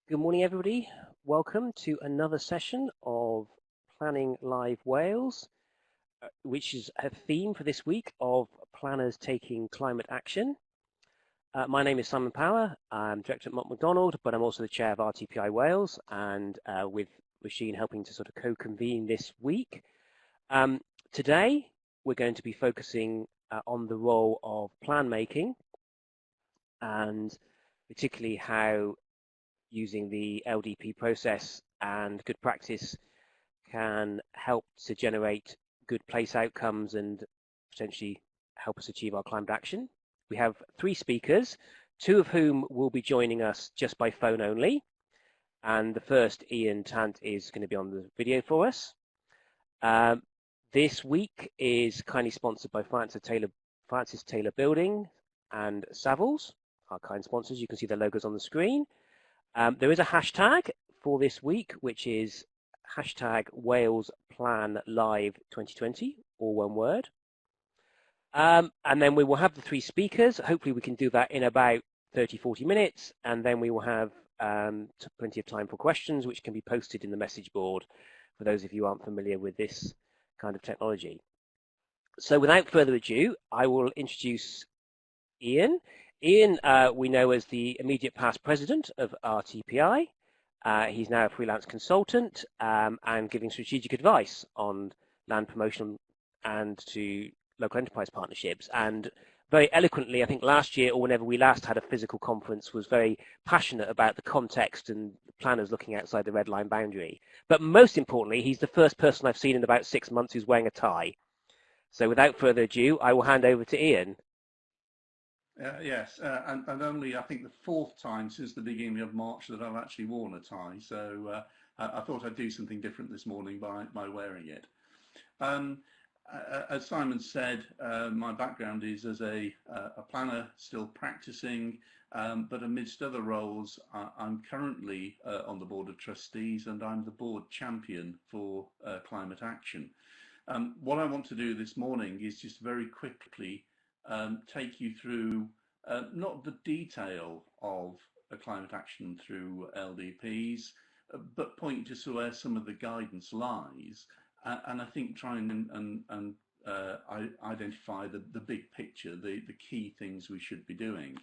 Good morning, everybody. Welcome to another session of Planning Live Wales, which is a theme for this week of planners taking climate action. My name is Simon Power. I'm director at Mott MacDonald, but I'm also the chair of RTPI Wales, and with Rasheen helping to sort of co-convene this week. Today, we're going to be focusing on the role of plan making, and particularly how using the LDP process and good practice can help to generate good place outcomes and potentially help us achieve our climate action. We have 3 speakers, 2 of whom will be joining us just by phone only. And the first, Ian Tant, is going to be on the video for us. This week is kindly sponsored by Francis Taylor Building and Savills, our kind sponsors. You can see their logos on the screen. There is a hashtag for this week, which is hashtag Wales Plan Live 2020, all one word. And then we will have the 3 speakers. Hopefully we can do that in about 30-40 minutes, and then we will have plenty of time for questions, which can be posted in the message board for those of you who aren't familiar with this kind of technology. So without further ado, I will introduce Ian. Ian, we know as the immediate past president of RTPI. He's now a freelance consultant and giving strategic advice on land promotion and to local enterprise partnerships. And very eloquently, I think last year or whenever we last had a physical conference, was very passionate about the context and planners looking outside the red line boundary. But most importantly, he's the first person I've seen in about 6 months who's wearing a tie. So without further ado, I will hand over to Ian. Yes, and only I think the 4th time since the beginning of March that I've actually worn a tie. So I thought I'd do something different this morning by wearing it. As Simon said, my background is as a planner, still practicing, but amidst other roles, I'm currently on the board of trustees, and I'm the board champion for climate action. What I want to do this morning is just very quickly take you through not the detail of climate action through LDPs, but point to where some of the guidance lies, and I think try and identify the big picture, the key things we should be doing.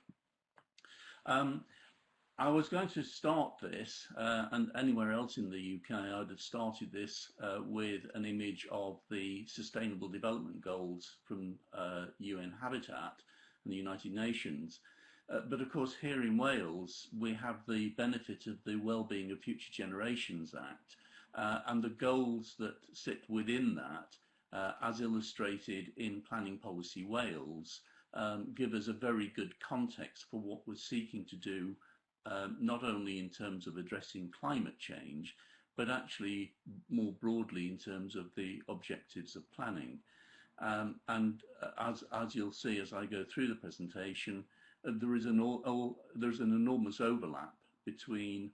I was going to start this, and anywhere else in the UK, I'd have started this with an image of the Sustainable Development Goals from UN Habitat and the United Nations. But of course, here in Wales, we have the benefit of the Wellbeing of Future Generations Act, and the goals that sit within that, as illustrated in Planning Policy Wales, give us a very good context for what we're seeking to do, not only in terms of addressing climate change, but actually more broadly in terms of the objectives of planning. And as you'll see as I go through the presentation, there's an enormous overlap between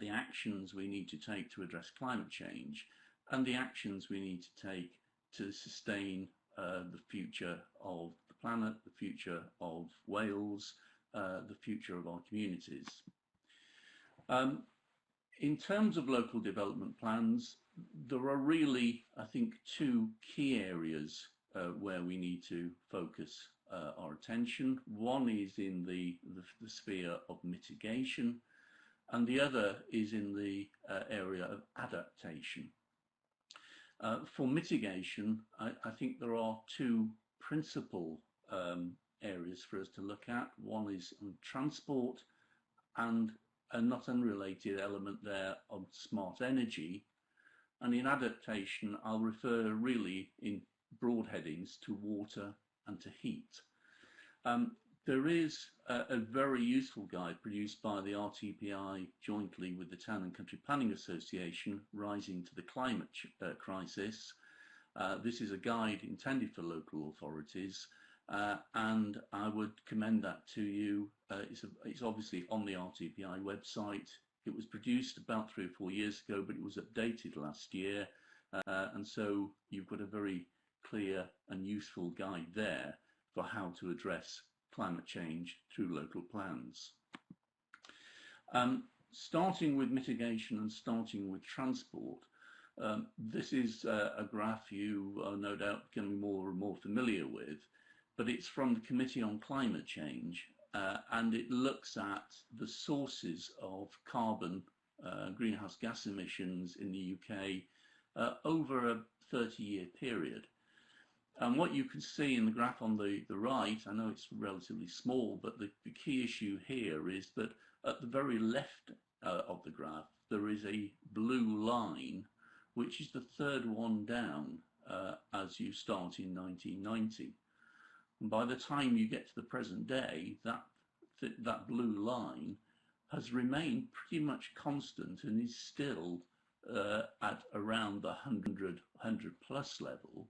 the actions we need to take to address climate change and the actions we need to take to sustain the future of the planet, the future of Wales, the future of our communities. In terms of local development plans, there are really, I think, 2 key areas where we need to focus our attention. One is in the sphere of mitigation, and the other is in the area of adaptation. For mitigation, I think there are 2 principal areas for us to look at. One is on transport, and a not unrelated element there of smart energy. And in adaptation, I'll refer really in broad headings to water and to heat. There is a very useful guide produced by the RTPI jointly with the Town and Country Planning Association, Rising to the Climate Crisis. This is a guide intended for local authorities, and I would commend that to you. It's obviously on the RTPI website. It was produced about 3 or 4 years ago, but it was updated last year, and so you've got a very clear and useful guide there for how to address climate change through local plans. Starting with mitigation and starting with transport, this is a graph you are no doubt becoming more and more familiar with, but it's from the Committee on Climate Change, and it looks at the sources of carbon, greenhouse gas emissions in the UK over a 30-year period. And what you can see in the graph on the right, I know it's relatively small, but the key issue here is that at the very left of the graph, there is a blue line, which is the third one down as you start in 1990. And by the time you get to the present day, that blue line has remained pretty much constant and is still at around the 100 plus level,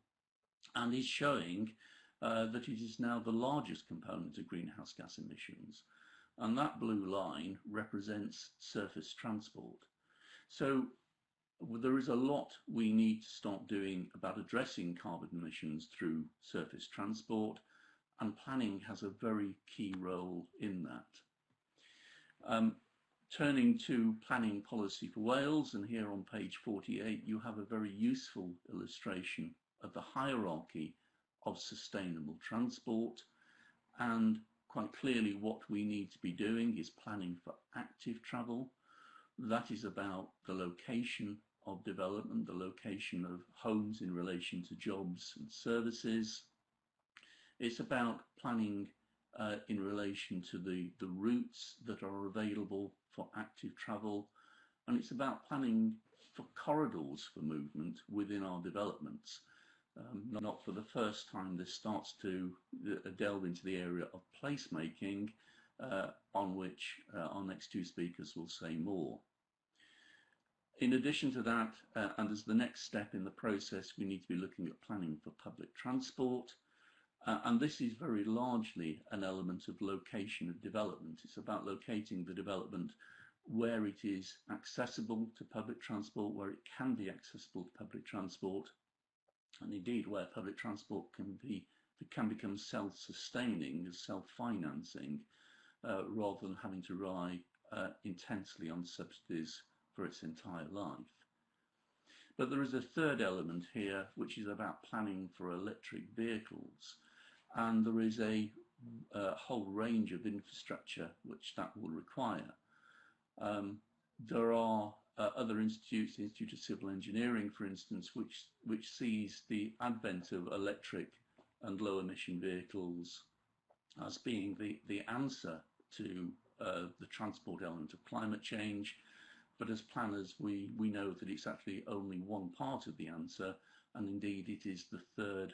and is showing that it is now the largest component of greenhouse gas emissions. And that blue line represents surface transport. So there is a lot we need to start doing about addressing carbon emissions through surface transport, and planning has a very key role in that. Turning to planning policy for Wales, and here on page 48 you have a very useful illustration of the hierarchy of sustainable transport, and quite clearly what we need to be doing is planning for active travel. That is about the location of development, the location of homes in relation to jobs and services. It's about planning in relation to the routes that are available for active travel, and it's about planning for corridors for movement within our developments. Not for the first time, this starts to delve into the area of placemaking, on which our next two speakers will say more. In addition to that, and as the next step in the process, we need to be looking at planning for public transport. And this is very largely an element of location of development. It's about locating the development where it is accessible to public transport, where it can be accessible to public transport, and indeed where public transport can become self-sustaining, self-financing, rather than having to rely intensely on subsidies for its entire life. But there is a third element here, which is about planning for electric vehicles, and there is a whole range of infrastructure which that will require. There are other institutes, the Institute of Civil Engineering, for instance, which sees the advent of electric and low emission vehicles as being the answer to the transport element of climate change. But as planners, we know that it's actually only one part of the answer, and indeed it is the third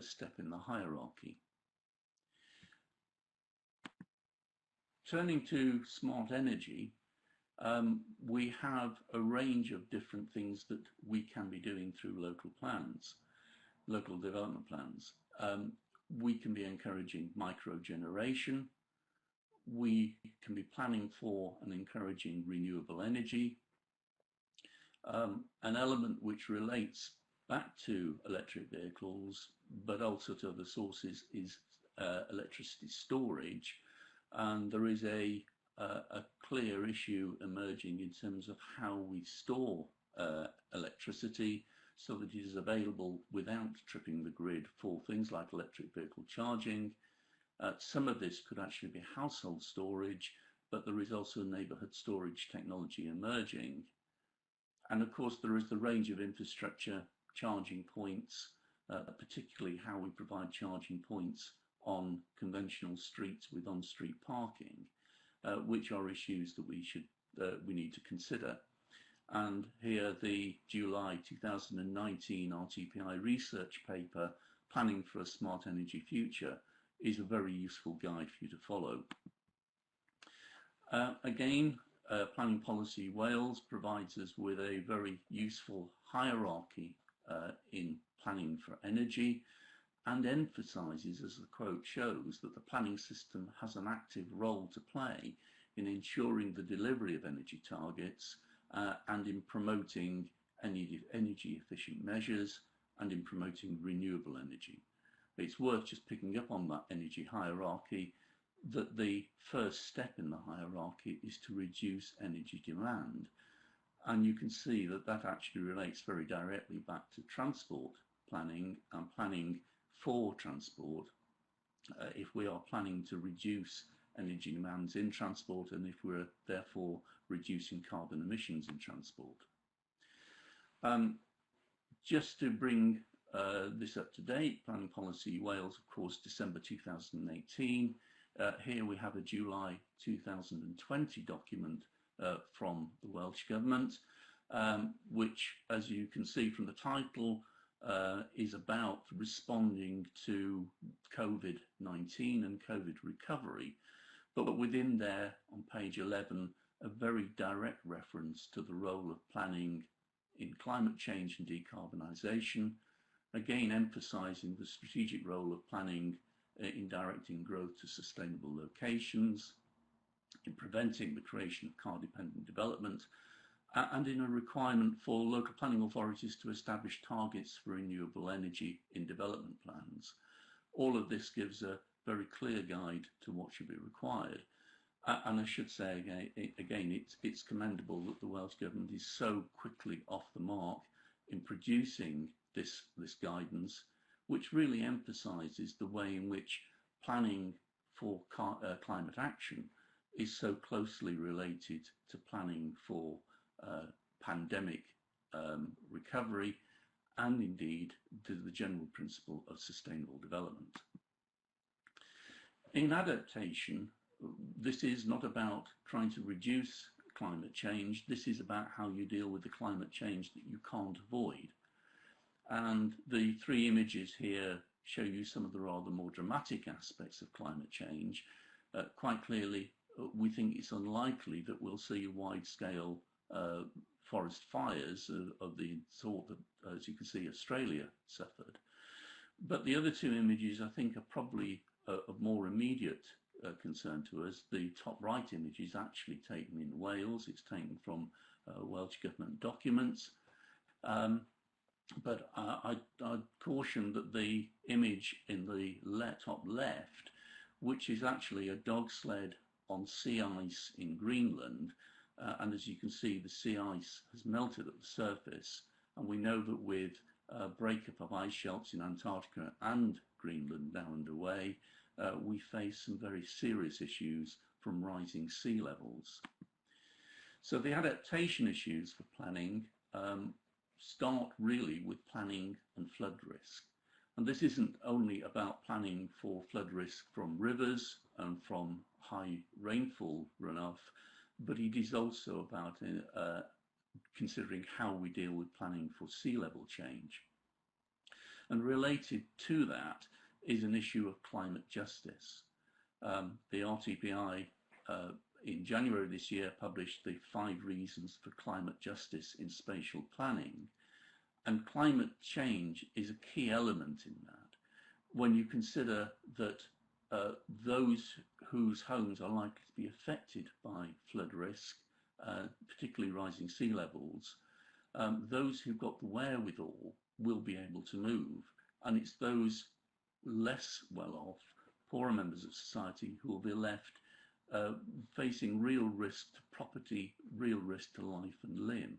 step in the hierarchy. Turning to smart energy, we have a range of different things that we can be doing through local plans, local development plans. We can be encouraging microgeneration. We can be planning for and encouraging renewable energy. An element which relates back to electric vehicles, but also to other sources, is electricity storage. And there is a clear issue emerging in terms of how we store electricity so that it is available without tripping the grid for things like electric vehicle charging. Some of this could actually be household storage, but there is also neighbourhood storage technology emerging. And of course there is the range of infrastructure, charging points, particularly how we provide charging points on conventional streets with on-street parking, which are issues that we need to consider. And here the July 2019 RTPI research paper, Planning for a Smart Energy Future, is a very useful guide for you to follow. Again, Planning Policy Wales provides us with a very useful hierarchy in planning for energy, and emphasises, as the quote shows, that the planning system has an active role to play in ensuring the delivery of energy targets and in promoting energy efficient measures and in promoting renewable energy. It's worth just picking up on that energy hierarchy that the first step in the hierarchy is to reduce energy demand. And you can see that that actually relates very directly back to transport planning and planning for transport. If we are planning to reduce energy demands in transport, and if we're therefore reducing carbon emissions in transport. Just to bring this up to date, Planning Policy Wales, of course, December 2018. Here we have a July 2020 document from the Welsh Government, which, as you can see from the title, is about responding to COVID-19 and COVID recovery. But within there, on page 11, a very direct reference to the role of planning in climate change and decarbonisation, again emphasising the strategic role of planning in directing growth to sustainable locations, in preventing the creation of car-dependent development, and in a requirement for local planning authorities to establish targets for renewable energy in development plans. All of this gives a very clear guide to what should be required. And I should say again, it's commendable that the Welsh Government is so quickly off the mark in producing this guidance, which really emphasises the way in which planning for climate action is so closely related to planning for pandemic recovery, and indeed to the general principle of sustainable development. In adaptation, this is not about trying to reduce climate change. This is about how you deal with the climate change that you can't avoid. And the three images here show you some of the rather more dramatic aspects of climate change. Quite clearly, we think it's unlikely that we'll see wide-scale forest fires of the sort that, as you can see, Australia suffered. But the other two images, I think, are probably of more immediate concern to us. The top right image is actually taken in Wales. It's taken from Welsh Government documents. But I'd caution that the image in the top left, which is actually a dog sled on sea ice in Greenland, and as you can see, the sea ice has melted at the surface, and we know that with breakup of ice shelves in Antarctica and Greenland now underway, we face some very serious issues from rising sea levels. So the adaptation issues for planning start really with planning and flood risk. And this isn't only about planning for flood risk from rivers and from high rainfall runoff, but it is also about considering how we deal with planning for sea level change. And related to that is an issue of climate justice. The RTPI in January this year published the 5 reasons for climate justice in spatial planning, and climate change is a key element in that. When you consider that those whose homes are likely to be affected by flood risk, particularly rising sea levels, those who've got the wherewithal will be able to move, and it's those less well-off, poorer members of society who will be left facing real risk to property, real risk to life and limb.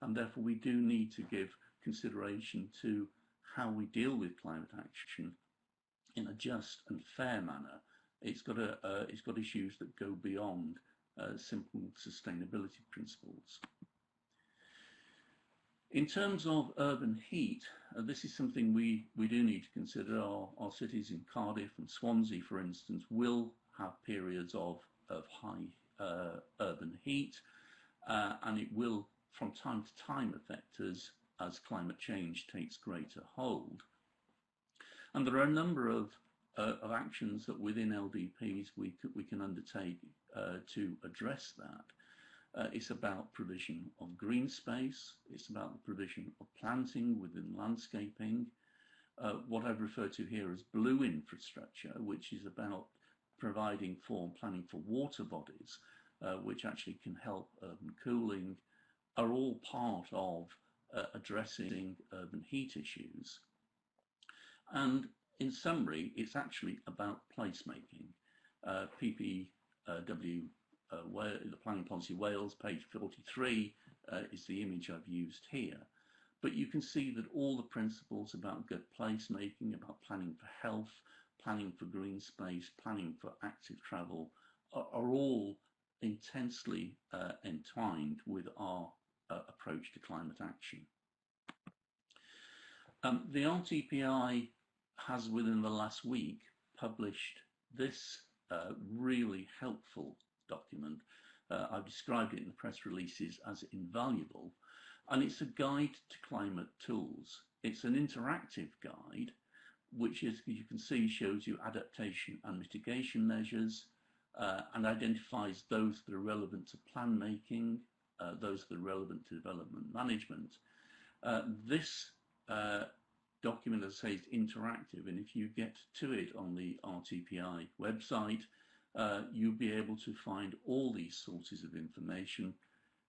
And therefore we do need to give consideration to how we deal with climate action in a just and fair manner. It's got issues that go beyond simple sustainability principles. In terms of urban heat, this is something we do need to consider. Our cities in Cardiff and Swansea, for instance, will have periods of high urban heat, and it will from time to time affect us as climate change takes greater hold. And there are a number of actions that within LDPs we can undertake to address that. It's about provision of green space, it's about the provision of planting within landscaping, what I've referred to here as blue infrastructure, which is about providing for and planning for water bodies, which actually can help urban cooling, are all part of addressing urban heat issues. And in summary, it's actually about placemaking. PPW, the Planning Policy Wales, page 43, is the image I've used here. But you can see that all the principles about good placemaking, about planning for health, planning for green space, planning for active travel are all intensely entwined with our approach to climate action. The RTPI has within the last week published this really helpful document. I've described it in the press releases as invaluable, and it's a guide to climate tools. It's an interactive guide which, as you can see, shows you adaptation and mitigation measures and identifies those that are relevant to plan making, those that are relevant to development management. This document, as I say, is interactive, and if you get to it on the RTPI website, you'll be able to find all these sources of information.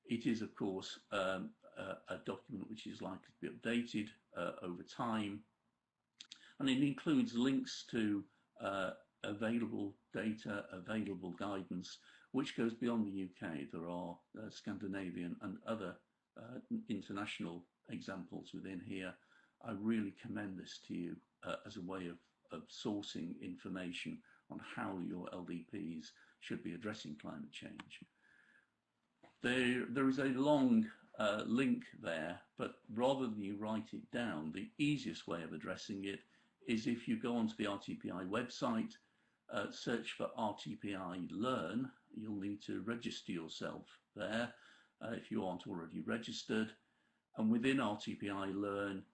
It is, of course, a document which is likely to be updated over time, and it includes links to available data, available guidance, which goes beyond the UK. There are Scandinavian and other international examples within here. I really commend this to you as a way of sourcing information on how your LDPs should be addressing climate change. There is a long link there, but rather than you write it down, the easiest way of addressing it is if you go onto the RTPI website, search for RTPI Learn. You'll need to register yourself there if you aren't already registered, and within RTPI Learn,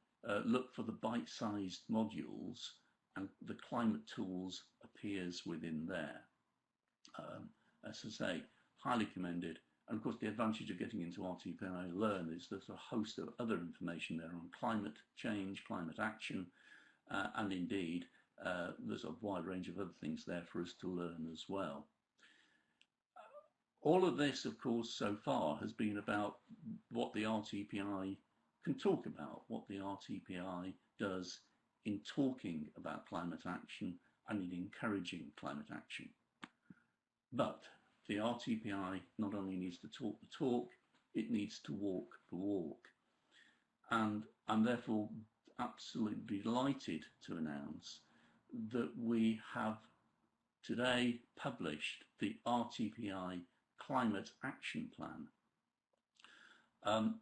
look for the bite-sized modules, and the climate tools appears within there. As I say, highly commended. And of course, the advantage of getting into RTPI Learn is there's a host of other information there on climate change, climate action, and indeed there's a wide range of other things there for us to learn as well. All of this, of course, so far has been about what the RTPI can talk about, what the RTPI does in talking about climate action and in encouraging climate action. But the RTPI not only needs to talk the talk, it needs to walk the walk. And I'm therefore absolutely delighted to announce that we have today published the RTPI Climate Action Plan.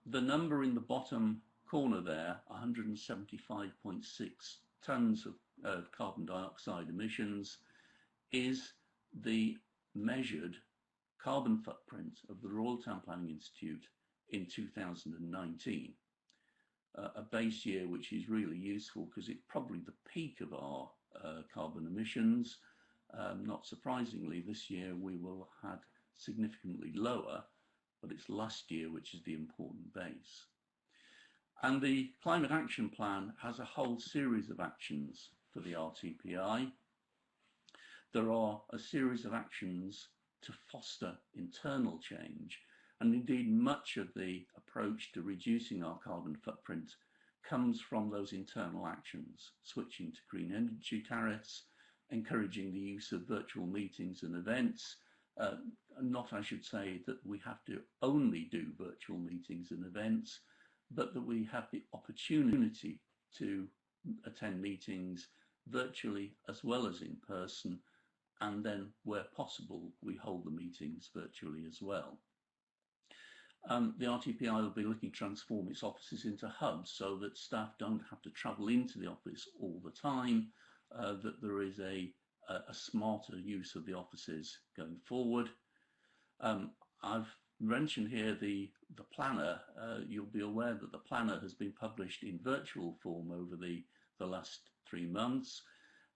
The number in the bottom corner there, 175.6 tonnes of carbon dioxide emissions, is the measured carbon footprint of the Royal Town Planning Institute in 2019. A base year which is really useful because it's probably the peak of our carbon emissions. Not surprisingly, this year we will have had significantly lower, but it's last year which is the important base. And the Climate Action Plan has a whole series of actions for the RTPI. There are a series of actions to foster internal change, and indeed much of the approach to reducing our carbon footprint comes from those internal actions, switching to green energy tariffs, encouraging the use of virtual meetings and events. Not, I should say, that we have to only do virtual meetings and events, but that we have the opportunity to attend meetings virtually as well as in person, and then where possible we hold the meetings virtually as well. The RTPI will be looking to transform its offices into hubs so that staff don't have to travel into the office all the time, that there is a smarter use of the offices going forward. I've mentioned here the planner. You'll be aware that the planner has been published in virtual form over the last 3 months.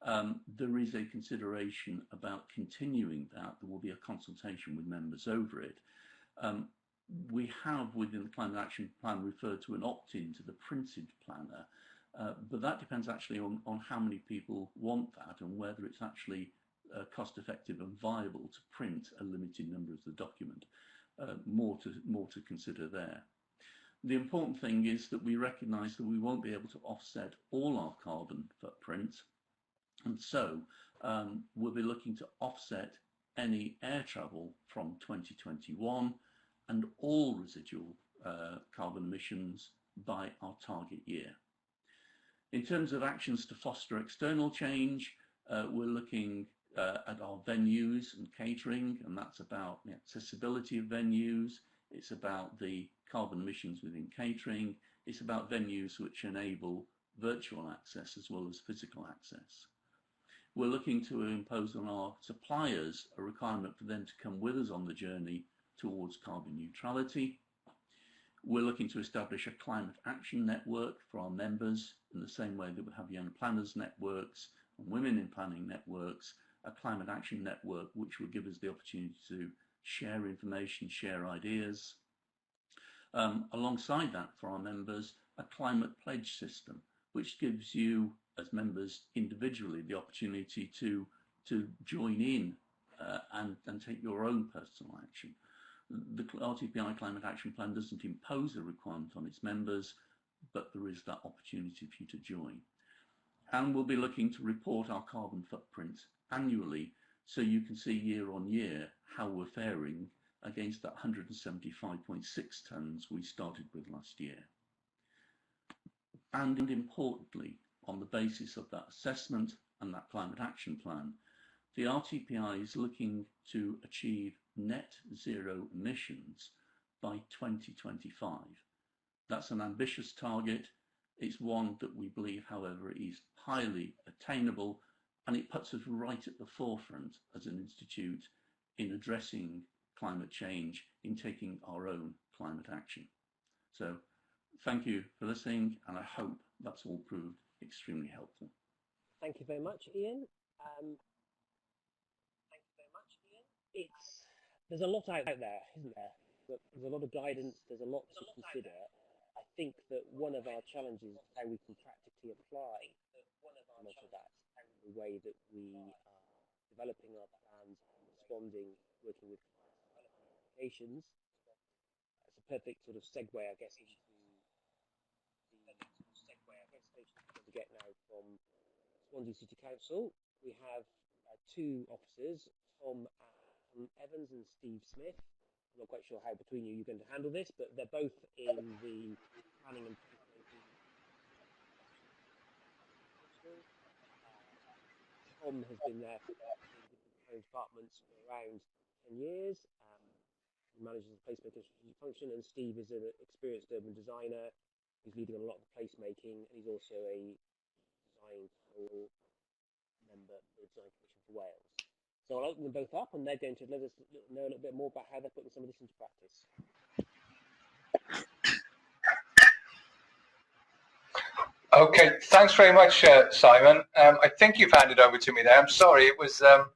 There is a consideration about continuing that. There will be a consultation with members over it. We have within the Climate Action Plan referred to an opt-in to the printed planner, but that depends actually on how many people want that and whether it's actually cost effective and viable to print a limited number of the document. More to consider there. The important thing is that we recognise that we won't be able to offset all our carbon footprint, And so we'll be looking to offset any air travel from 2021 and all residual carbon emissions by our target year. In terms of actions to foster external change, we're looking at our venues and catering, and that's about the accessibility of venues, it's about the carbon emissions within catering, it's about venues which enable virtual access as well as physical access. We're looking to impose on our suppliers a requirement for them to come with us on the journey towards carbon neutrality. We're looking to establish a climate action network for our members in the same way that we have young planners networks and women in planning networks, a climate action network which will give us the opportunity to share information, share ideas. Alongside that, for our members, a climate pledge system, which gives you as members individually the opportunity to join in and take your own personal action. The RTPI Climate Action Plan doesn't impose a requirement on its members, but there is that opportunity for you to join. And we'll be looking to report our carbon footprint annually, so you can see year on year how we're faring against that 175.6 tonnes we started with last year. And importantly, on the basis of that assessment and that climate action plan, the RTPI is looking to achieve net zero emissions by 2025. That's an ambitious target. It's one that we believe, however, is highly attainable, and it puts us right at the forefront as an institute in addressing climate change, in taking our own climate action. So thank you for listening, and I hope that's all proved extremely helpful. Thank you very much, Ian. There's a lot out there, isn't there? There's a lot of guidance, there's a lot to consider. I think that one of our challenges is how we can practically apply a lot of that, the way that we are developing our plans, responding, working with applications. It's a perfect sort of segue, I guess, into the presentation we're going to get now from Swansea City Council. We have two officers, Tom Evans and Steve Smith. I'm not quite sure how between you're going to handle this, but they're both in the planning and Tom has been there in different departments for around 10 years. He manages the placemaking function, and Steve is an experienced urban designer. He's leading on a lot of the placemaking, and he's also a design panel member for the Design Commission for Wales. So I'll open them both up, and they're going to let us know a little bit more about how they're putting some of this into practice. Okay, thanks very much, Simon. I think you've handed over to me there. I'm sorry, it was a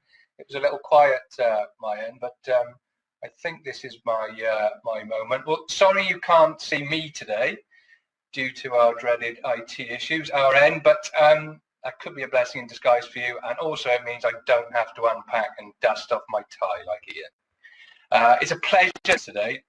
little quiet my end, but I think this is my my moment. Well, sorry you can't see me today due to our dreaded IT issues, our end, but that could be a blessing in disguise for you, and also it means I don't have to unpack and dust off my tie like Ian. It's a pleasure today.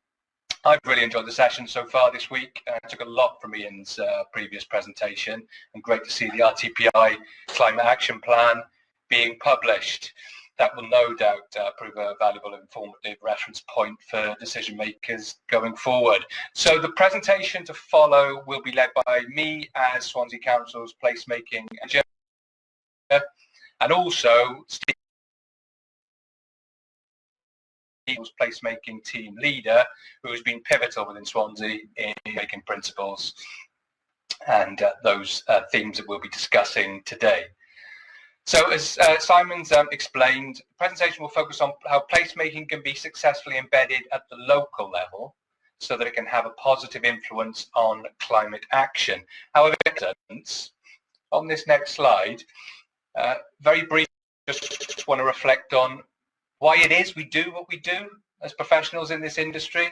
I've really enjoyed the session so far this week. I took a lot from Ian's previous presentation, and great to see the RTPI Climate Action Plan being published. That will no doubt prove a valuable informative reference point for decision makers going forward. So the presentation to follow will be led by me as Swansea Council's placemaking manager, and also Steve's placemaking team leader, who has been pivotal within Swansea in making principles and those themes that we'll be discussing today. So as Simon's explained, the presentation will focus on how placemaking can be successfully embedded at the local level so that it can have a positive influence on climate action. However, on this next slide, very briefly, just want to reflect on why it is we do what we do as professionals in this industry,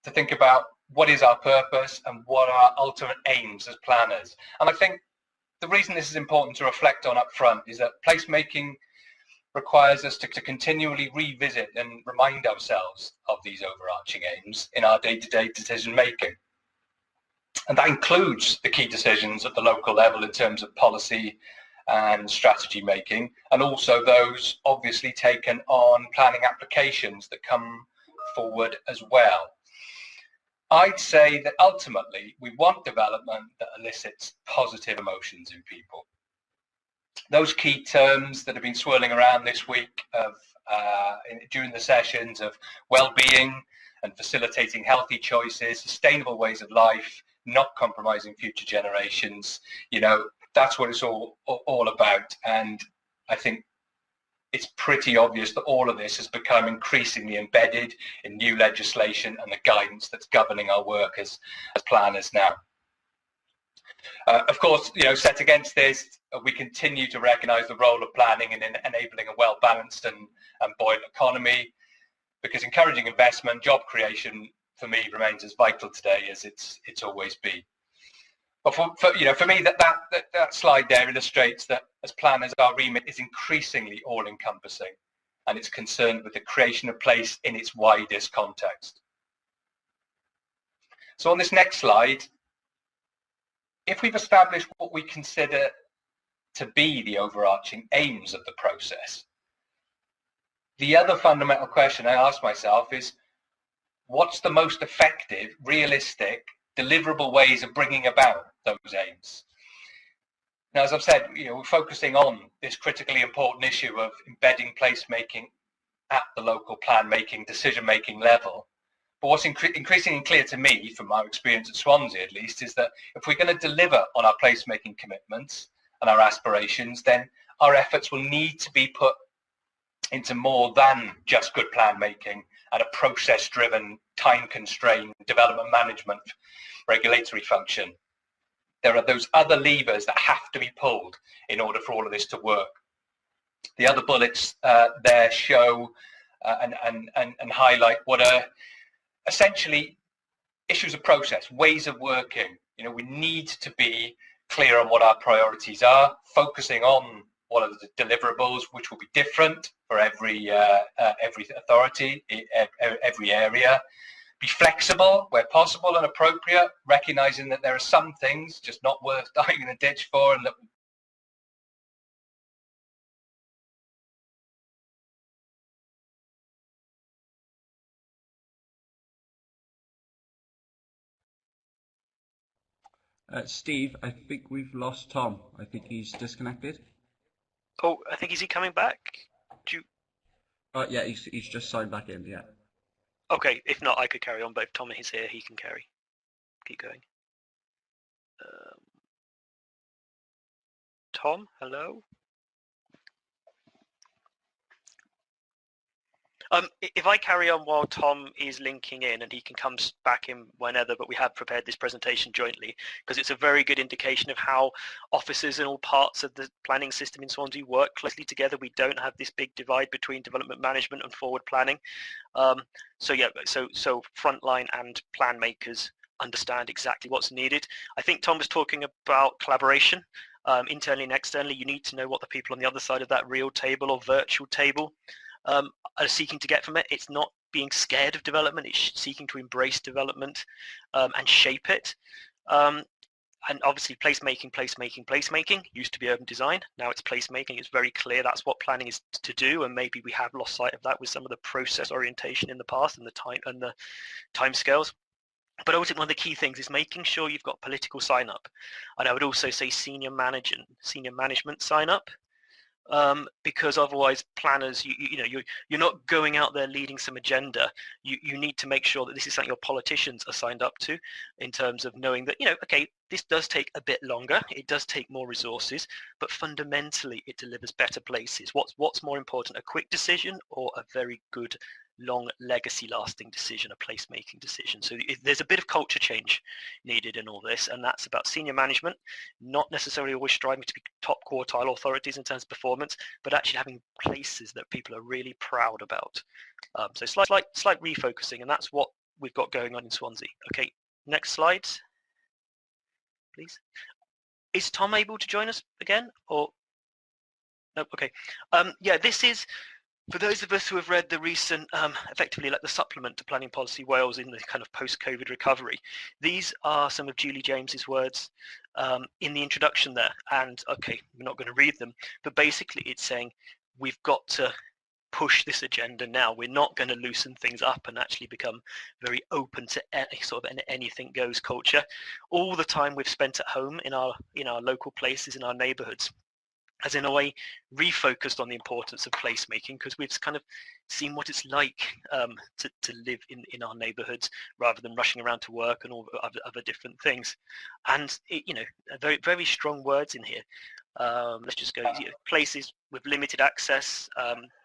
to think about what is our purpose and what are our ultimate aims as planners. And I think the reason this is important to reflect on up front is that placemaking requires us to continually revisit and remind ourselves of these overarching aims in our day-to-day decision making. And that includes the key decisions at the local level in terms of policy and strategy making, and also those obviously taken on planning applications that come forward as well. I'd say that ultimately we want development that elicits positive emotions in people. Those key terms that have been swirling around this week during the sessions of well-being and facilitating healthy choices, sustainable ways of life, not compromising future generations, you know, that's what it's all about. And I think it's pretty obvious that all of this has become increasingly embedded in new legislation and the guidance that's governing our work as planners now. Of course, you know, set against this, we continue to recognise the role of planning in enabling a well-balanced and buoyant economy, because encouraging investment, job creation, for me, remains as vital today as it's always been. But for me, that slide there illustrates that as planners, our remit is increasingly all-encompassing, and it's concerned with the creation of place in its widest context. So on this next slide, if we've established what we consider to be the overarching aims of the process, the other fundamental question I ask myself is, what's the most effective, realistic, deliverable ways of bringing about those aims? Now, as I've said, you know, we're focusing on this critically important issue of embedding placemaking at the local plan making, decision making level. But what's increasingly clear to me, from our experience at Swansea at least, is that if we're going to deliver on our placemaking commitments and our aspirations, then our efforts will need to be put into more than just good plan making and a process-driven, time-constrained development management regulatory function. There are those other levers that have to be pulled in order for all of this to work. The other bullets there show and highlight what are essentially issues of process, ways of working. You know, we need to be clear on what our priorities are, focusing on what are the deliverables, which will be different for every authority, every area. Be flexible where possible and appropriate, recognizing that there are some things just not worth dying in a ditch for, and that Steve, I think we've lost Tom. I think he's disconnected. Oh, I think, is he coming back? Yeah, he's just signed back in, yeah. Okay, if not, I could carry on, but if Tom is here, he can keep going. Tom, hello? If I carry on while Tom is linking in, and he can come back in whenever, but we have prepared this presentation jointly because it's a very good indication of how officers in all parts of the planning system in Swansea work closely together. We don't have this big divide between development management and forward planning. So frontline and plan makers understand exactly what's needed. I think Tom was talking about collaboration. Internally and externally, you need to know what the people on the other side of that real table or virtual table are seeking to get from it. It's not being scared of development, it's seeking to embrace development and shape it. And obviously placemaking used to be urban design, now it's placemaking. It's very clear that's what planning is to do, and maybe we have lost sight of that with some of the process orientation in the past and the time scales. But ultimately, one of the key things is making sure you've got political sign up, and I would also say senior management sign up. Because otherwise planners, you're not going out there leading some agenda. You need to make sure that this is something your politicians are signed up to, in terms of knowing that, okay, this does take a bit longer, it does take more resources, but fundamentally it delivers better places. What's more important, a quick decision or a very good long legacy lasting decision, a placemaking decision? So there's a bit of culture change needed in all this, and that's about senior management not necessarily always striving to be top quartile authorities in terms of performance, but actually having places that people are really proud about. So slight refocusing, and that's what we've got going on in Swansea. Okay, next slide please. Is Tom able to join us again, or no? Okay. Yeah, this is For those of us who have read the recent, effectively like the supplement to Planning Policy Wales in the kind of post-COVID recovery, these are some of Julie James's words in the introduction there. And okay, we're not going to read them, but basically it's saying we've got to push this agenda now. We're not going to loosen things up and actually become very open to sort of an anything goes culture. All the time we've spent at home in our local places, in our neighbourhoods, has in a way refocused on the importance of placemaking, because we've kind of seen what it's like to live in our neighbourhoods rather than rushing around to work and all other different things. And very, very strong words in here. Let's just go, places with limited access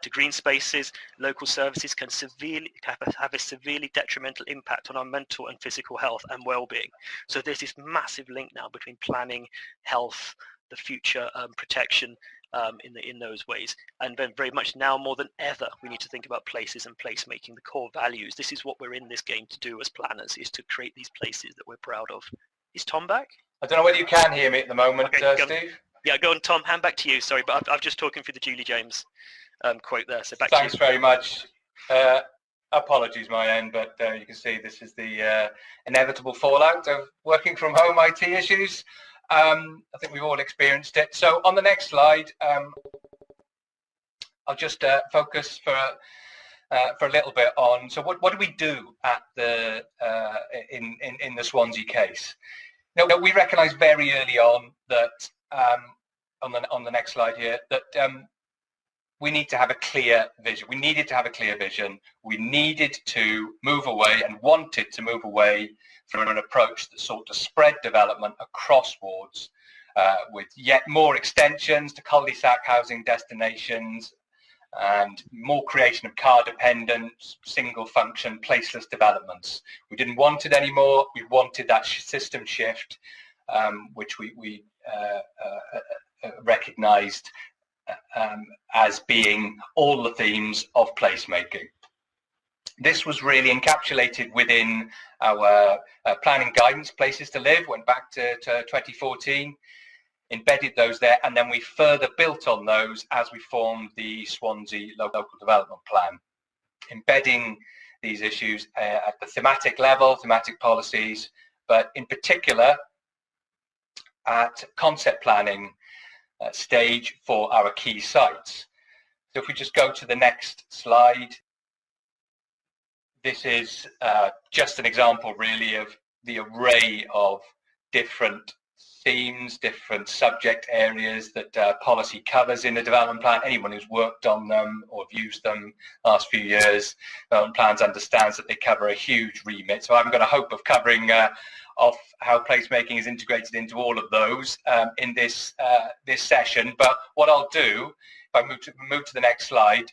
to green spaces, local services can have a severely detrimental impact on our mental and physical health and well-being. So there's this massive link now between planning, health, the future protection in those ways. And then very much now more than ever, we need to think about places and placemaking, the core values. This is what we're in this game to do as planners, is to create these places that we're proud of. Is Tom back? I don't know whether you can hear me at the moment, Okay, Steve. Yeah, go on, Tom. Hand back to you. Sorry, but I've just talking through the Julie James quote there. So back to you. Thanks very much. Apologies my end, but you can see this is the inevitable fallout of working from home IT issues. I think we've all experienced it. So on the next slide, I'll just focus for a little bit on. So what do we do at the in the Swansea case? Now, we recognised very early on that on the next slide here that we need to have a clear vision. We needed to have a clear vision. We needed to move away and wanted to move away from an approach that sought to spread development across wards with yet more extensions to cul-de-sac housing destinations and more creation of car-dependent, single-function, placeless developments. We didn't want it anymore. We wanted that system shift, which we recognised as being all the themes of placemaking. This was really encapsulated within our planning guidance, Places to Live, went back to 2014, embedded those there, and then we further built on those as we formed the Swansea Local Development Plan, embedding these issues at the thematic level, thematic policies, but in particular at concept planning stage for our key sites. So if we just go to the next slide, this is just an example really of the array of different themes, different subject areas that policy covers in the development plan. Anyone who's worked on them or used them last few years, development plans understands that they cover a huge remit. So I've got a hope of covering off how placemaking is integrated into all of those in this session. But what I'll do, if I move to the next slide,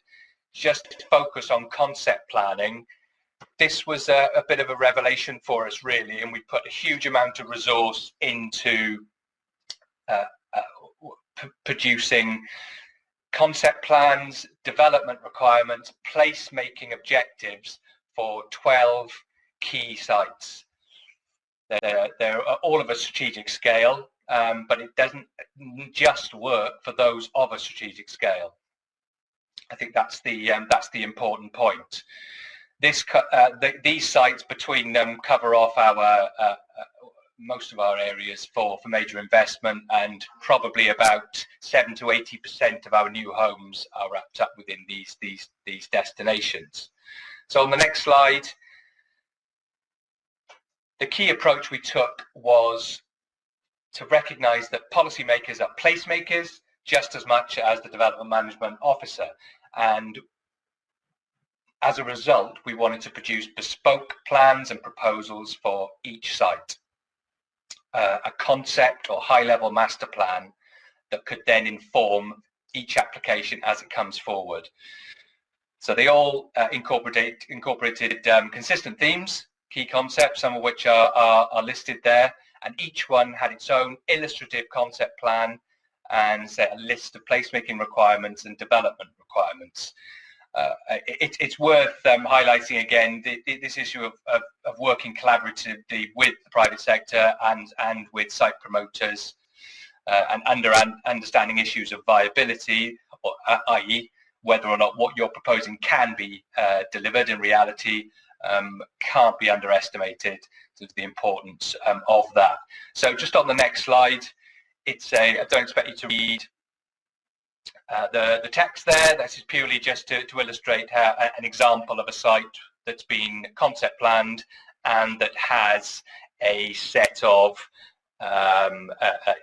just focus on concept planning. This was a bit of a revelation for us, really, and we put a huge amount of resource into producing concept plans, development requirements, placemaking objectives for 12 key sites. They're all of a strategic scale, but it doesn't just work for those of a strategic scale. I think that's the important point. These sites between them cover off our most of our areas for major investment, and probably about 7 to 80% of our new homes are wrapped up within these destinations. So on the next slide, the key approach we took was to recognise that policymakers are placemakers just as much as the development management officer, and as a result, we wanted to produce bespoke plans and proposals for each site, a concept or high-level master plan that could then inform each application as it comes forward. So they all incorporated consistent themes, key concepts, some of which are listed there, and each one had its own illustrative concept plan and set a list of placemaking requirements and development requirements. It's worth highlighting again this issue of working collaboratively with the private sector and with site promoters and understanding issues of viability, or i.e. whether or not what you're proposing can be delivered in reality can't be underestimated, to the importance of that. So just on the next slide, it's I don't expect you to read the text there. This is purely just to illustrate how, an example of a site that's been concept planned and that has a set of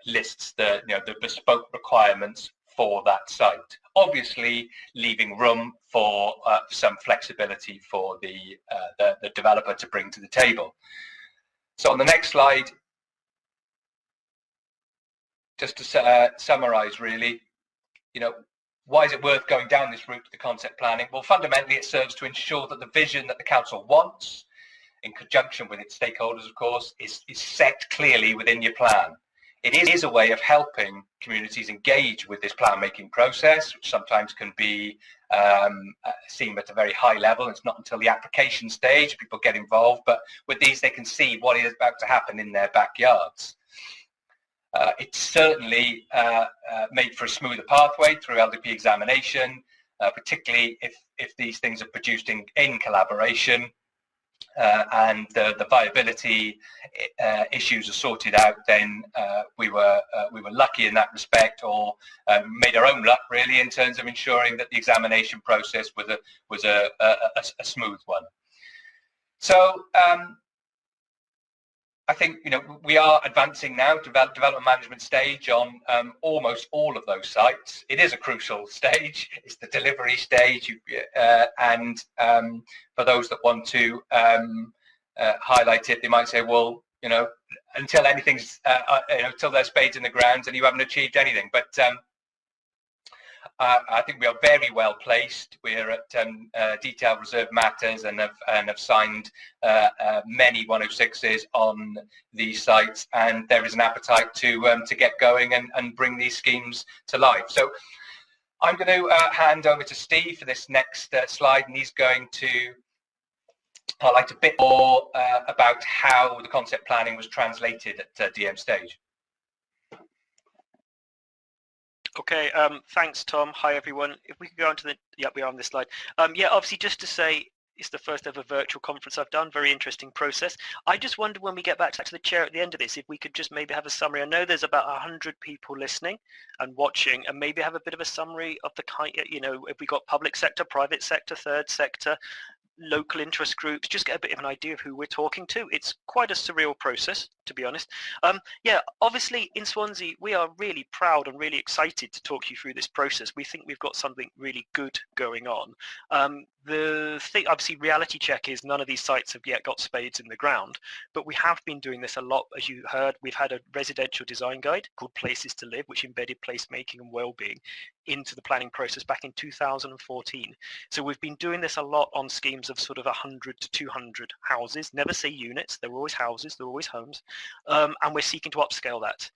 lists the bespoke requirements for that site, obviously leaving room for some flexibility for the developer to bring to the table. So on the next slide, just to summarize really, why is it worth going down this route to the concept planning? Well, fundamentally it serves to ensure that the vision that the council wants, in conjunction with its stakeholders of course, is set clearly within your plan. It is a way of helping communities engage with this plan making process, which sometimes can be seen at a very high level. It's not until the application stage people get involved, but with these they can see what is about to happen in their backyards. It's certainly made for a smoother pathway through LDP examination, particularly if these things are produced in collaboration. And the viability issues are sorted out, then we were lucky in that respect, or made our own luck really in terms of ensuring that the examination process was a smooth one. So I think we are advancing now to development management stage on almost all of those sites. It is a crucial stage. It's the delivery stage, and for those that want to highlight it, they might say, well, until anything's until there's spades in the ground and you haven't achieved anything. But I think we are very well placed. We're at detailed reserve matters and have signed many 106s on these sites, and there is an appetite to get going and bring these schemes to life. So I'm going to hand over to Steve for this next slide, and he's going to highlight a bit more about how the concept planning was translated at DM stage. Okay, thanks, Tom. Hi, everyone. If we could go on to we are on this slide. Yeah, obviously, just to say, it's the first ever virtual conference I've done. Very interesting process. I just wondered when we get back to the chair at the end of this, if we could just maybe have a summary. I know there's about 100 people listening and watching, and maybe have a bit of a summary of the kind, if we got public sector, private sector, third sector, local interest groups, just get a bit of an idea of who we're talking to. It's quite a surreal process, to be honest. Yeah, obviously in Swansea, we are really proud and really excited to talk you through this process. We think we've got something really good going on. The thing, obviously, reality check is none of these sites have yet got spades in the ground, but we have been doing this a lot. As you heard, we've had a residential design guide called Places to Live, which embedded placemaking and wellbeing into the planning process back in 2014. So we've been doing this a lot on schemes of sort of 100 to 200 houses. Never say units, they're always houses, they're always homes. And we're seeking to upscale that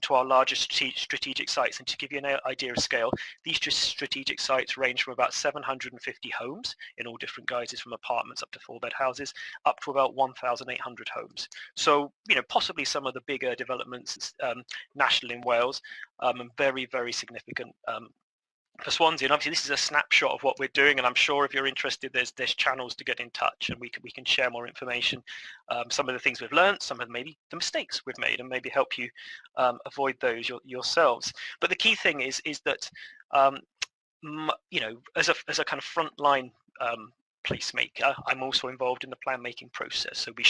to our largest strategic sites. And to give you an idea of scale, these strategic sites range from about 750 homes in all different guises, from apartments up to 4-bed houses, up to about 1,800 homes. So, possibly some of the bigger developments nationally in Wales, and very, very significant for Swansea. And obviously this is a snapshot of what we're doing, and I'm sure if you're interested, there's channels to get in touch, and we can share more information, some of the things we've learned, some of maybe the mistakes we've made, and maybe help you avoid those yourselves. But the key thing is that as a kind of frontline placemaker, I'm also involved in the plan making process. So we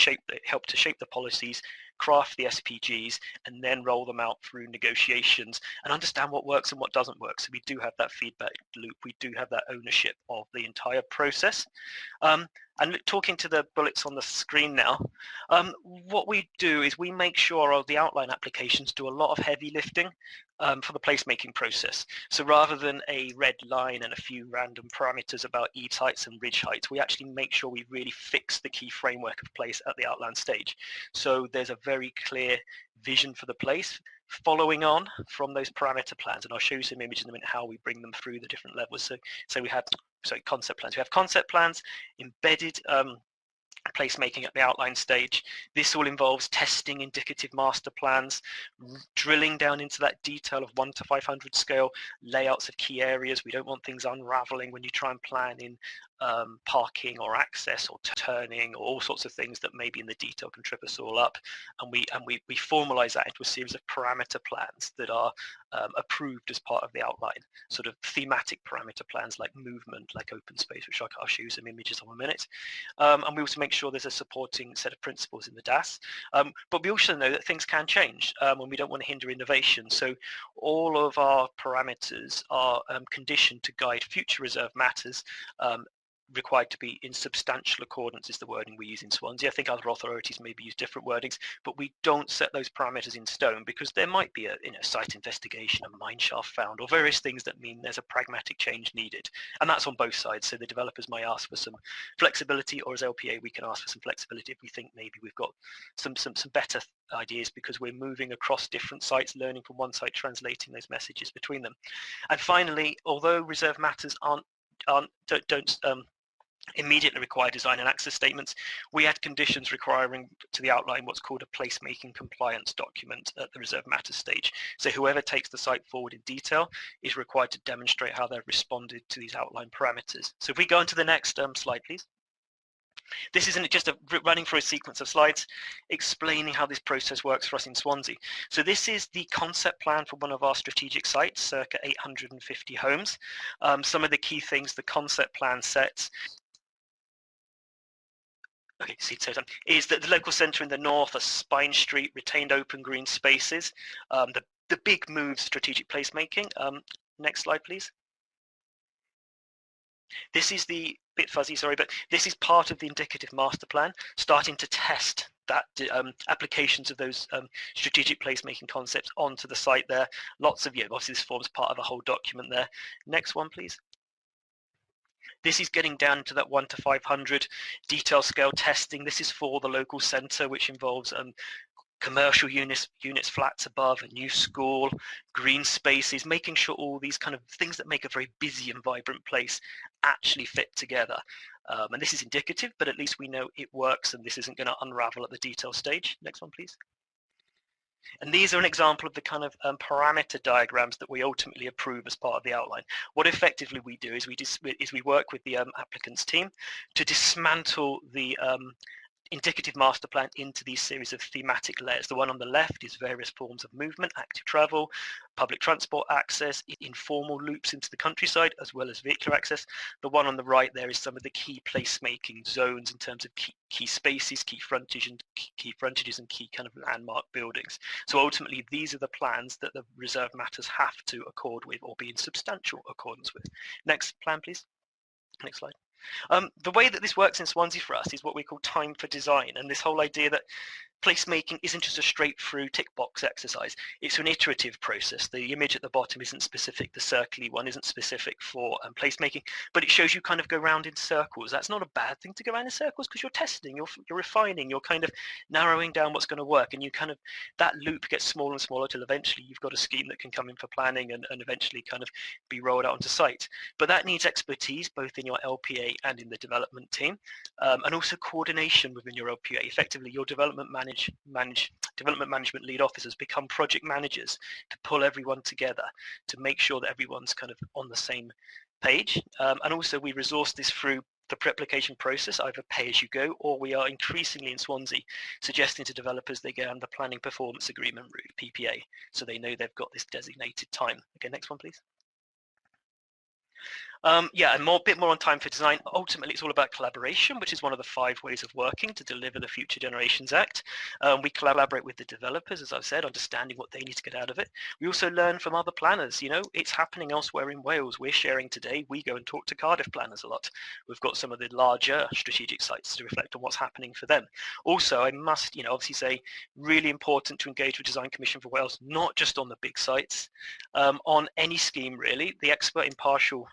help to shape the policies, craft the SPGs, and then roll them out through negotiations and understand what works and what doesn't work. So we do have that feedback loop. We do have that ownership of the entire process. And talking to the bullets on the screen now, what we do is we make sure the outline applications do a lot of heavy lifting for the placemaking process. So rather than a red line and a few random parameters about eaves heights and ridge heights, we actually make sure we really fix the key framework of place at the outline stage. So there's a very clear vision for the place following on from those parameter plans, and I'll show you some images in a minute how we bring them through the different levels. So we have concept plans. We have concept plans, embedded placemaking at the outline stage. This all involves testing indicative master plans, drilling down into that detail of 1 to 500 scale, layouts of key areas. We don't want things unraveling when you try and plan in parking or access or turning or all sorts of things that maybe in the detail can trip us all up. And we formalize that into a series of parameter plans that are approved as part of the outline, sort of thematic parameter plans like movement, like open space, which I'll show you some images of in a minute. And we also make sure there's a supporting set of principles in the DAS. But we also know that things can change and we don't want to hinder innovation. So all of our parameters are conditioned to guide future reserve matters, required to be in substantial accordance is the wording we use in Swansea. I think other authorities maybe use different wordings, but we don't set those parameters in stone because there might be a site investigation, a mine shaft found, or various things that mean there's a pragmatic change needed. And that's on both sides. So the developers might ask for some flexibility, or as LPA we can ask for some flexibility if we think maybe we've got some better ideas because we're moving across different sites, learning from one site, translating those messages between them. And finally, although reserve matters don't immediately require design and access statements, we add conditions requiring to the outline what's called a placemaking compliance document at the reserve matters stage. So whoever takes the site forward in detail is required to demonstrate how they've responded to these outline parameters. So if we go on to the next slide, please. This isn't just running through a sequence of slides explaining how this process works for us in Swansea. So this is the concept plan for one of our strategic sites, circa 850 homes. Some of the key things the concept plan sets is that the local centre in the north, a spine street, retained open green spaces, the big moves, strategic placemaking. Next slide, please. This is the bit fuzzy, sorry, but this is part of the indicative master plan, starting to test that applications of those strategic placemaking concepts onto the site there. Lots of, obviously this forms part of a whole document there. Next one, please. This is getting down to that 1 to 500 detail scale testing. This is for the local centre, which involves commercial units, flats above, a new school, green spaces, making sure all these kind of things that make a very busy and vibrant place actually fit together. And this is indicative, but at least we know it works and this isn't going to unravel at the detail stage. Next one, please. And these are an example of the kind of parameter diagrams that we ultimately approve as part of the outline. What effectively we do is we work with the applicant's team to dismantle the indicative master plan into these series of thematic layers. The one on the left is various forms of movement, active travel, public transport access, informal loops into the countryside, as well as vehicular access. The one on the right there is some of the key placemaking zones in terms of key spaces, key frontages and key kind of landmark buildings. So ultimately, these are the plans that the reserve matters have to accord with or be in substantial accordance with. Next plan, please. Next slide. The way that this works in Swansea for us is what we call time for design, and this whole idea that placemaking isn't just a straight through tick box exercise. It's an iterative process. The image at the bottom isn't specific, the circly one isn't specific for placemaking, but it shows you kind of go round in circles. That's not a bad thing to go around in circles because you're testing, you're refining, you're kind of narrowing down what's going to work, and you kind of, that loop gets smaller and smaller till eventually you've got a scheme that can come in for planning and eventually kind of be rolled out onto site. But that needs expertise both in your LPA and in the development team, and also coordination within your LPA. Effectively, your development management lead officers become project managers to pull everyone together to make sure that everyone's kind of on the same page. And also we resource this through the pre-application process, either pay as you go, or we are increasingly in Swansea suggesting to developers they go on the planning performance agreement route, PPA, so they know they've got this designated time. Okay, next one, please. Yeah, and a bit more on time for design. Ultimately, it's all about collaboration, which is one of the 5 ways of working to deliver the Future Generations Act. We collaborate with the developers, as I've said, understanding what they need to get out of it. We also learn from other planners. You know, it's happening elsewhere in Wales. We're sharing today. We go and talk to Cardiff planners a lot. We've got some of the larger strategic sites to reflect on what's happening for them. Also, I must, obviously say, really important to engage with Design Commission for Wales, not just on the big sites, on any scheme really. The expert impartial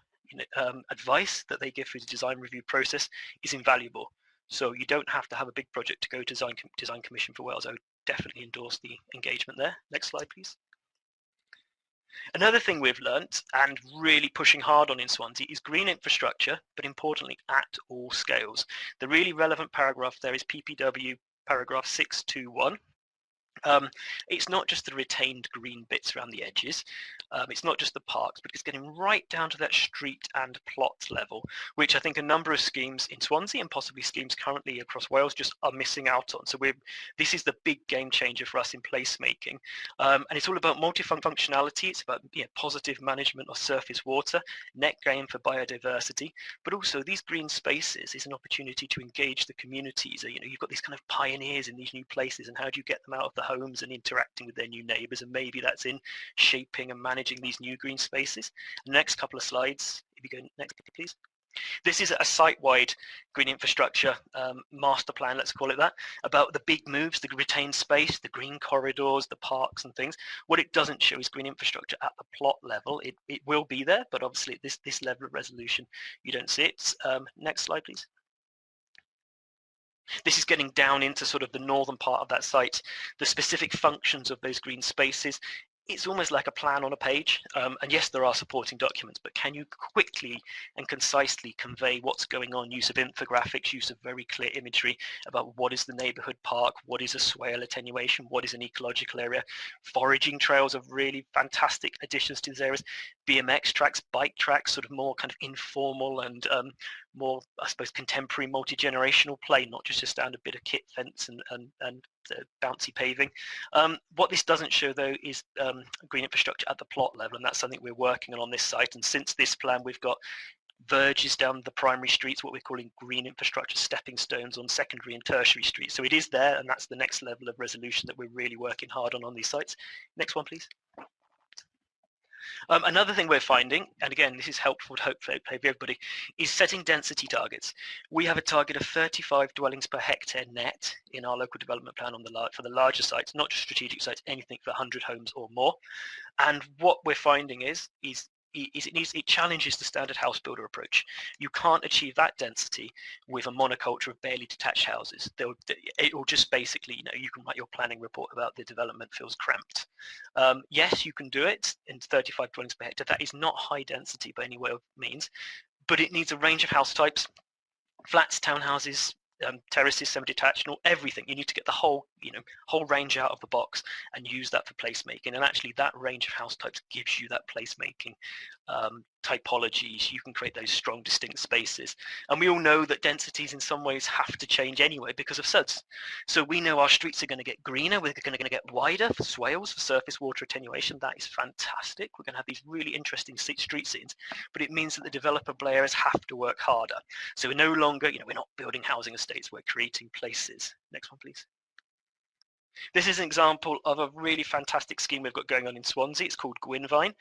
advice that they give through the design review process is invaluable. So you don't have to have a big project to go to Design Commission for Wales. I would definitely endorse the engagement there. Next slide, please. Another thing we've learnt and really pushing hard on in Swansea is green infrastructure, but importantly at all scales. The really relevant paragraph there is PPW paragraph 621. It's not just the retained green bits around the edges, it's not just the parks, but it's getting right down to that street and plot level, which I think a number of schemes in Swansea and possibly schemes currently across Wales just are missing out on. So this is the big game changer for us in placemaking, and it's all about multifunctionality. It's about positive management of surface water, net gain for biodiversity, but also these green spaces is an opportunity to engage the communities. You've got these kind of pioneers in these new places, and how do you get them out of the homes and interacting with their new neighbours? And maybe that's in shaping and managing these new green spaces. The next couple of slides, if you go next please. This is a site-wide green infrastructure master plan, let's call it that, about the big moves, the retained space, the green corridors, the parks and things. What it doesn't show is green infrastructure at the plot level. It will be there, but obviously at this level of resolution you don't see it. Next slide please. This is getting down into sort of the northern part of that site, the specific functions of those green spaces. It's almost like a plan on a page, and yes, there are supporting documents, but can you quickly and concisely convey what's going on? Use of infographics, use of very clear imagery about what is the neighbourhood park, what is a swale attenuation, what is an ecological area. Foraging trails are really fantastic additions to these areas. BMX tracks, bike tracks, sort of more kind of informal and more, I suppose, contemporary multi-generational play, not just a standard bit of kit fence and bouncy paving. What this doesn't show though is green infrastructure at the plot level, and that's something we're working on this site. And since this plan, we've got verges down the primary streets, what we're calling green infrastructure stepping stones on secondary and tertiary streets. So it is there, and that's the next level of resolution that we're really working hard on these sites. Next one, please. Another thing we're finding, and again, this is helpful to hopefully everybody, is setting density targets. We have a target of 35 dwellings per hectare net in our local development plan for the larger sites, not just strategic sites, anything for 100 homes or more. And what we're finding is it challenges the standard house builder approach. You can't achieve that density with a monoculture of barely detached houses. It will just basically, you can write your planning report about the development feels cramped. Yes, you can do it in 35 dwellings per hectare. That is not high density by any way of means, but it needs a range of house types, flats, townhouses, terraces, semi-detached, and everything. You need to get the whole range out of the box and use that for placemaking. And actually, that range of house types gives you that placemaking typologies. You can create those strong, distinct spaces. And we all know that densities in some ways have to change anyway because of SUDs. So we know our streets are going to get greener. We're going to get wider for swales, for surface water attenuation. That is fantastic. We're going to have these really interesting street scenes, but it means that the developer players have to work harder. So we're no longer, we're not building housing estates. We're creating places. Next one, please. This is an example of a really fantastic scheme we've got going on in Swansea. It's called Gwynvine.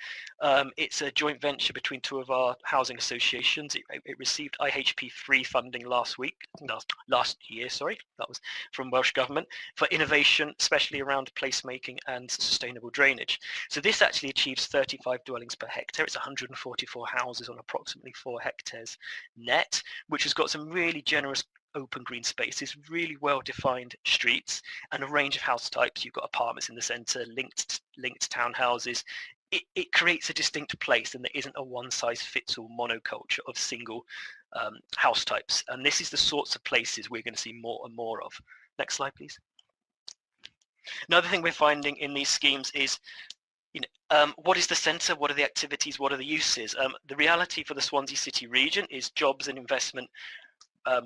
It's a joint venture between two of our housing associations. It received IHP3 funding last year, that was from Welsh Government, for innovation, especially around placemaking and sustainable drainage. So this actually achieves 35 dwellings per hectare. It's 144 houses on approximately 4 hectares net, which has got some really generous open green spaces, really well-defined streets, and a range of house types. You've got apartments in the centre, linked townhouses. It creates a distinct place, and there isn't a one-size-fits-all monoculture of single house types. And this is the sorts of places we're going to see more and more of. Next slide, please. Another thing we're finding in these schemes is what is the centre? What are the activities? What are the uses? The reality for the Swansea City region is jobs and investment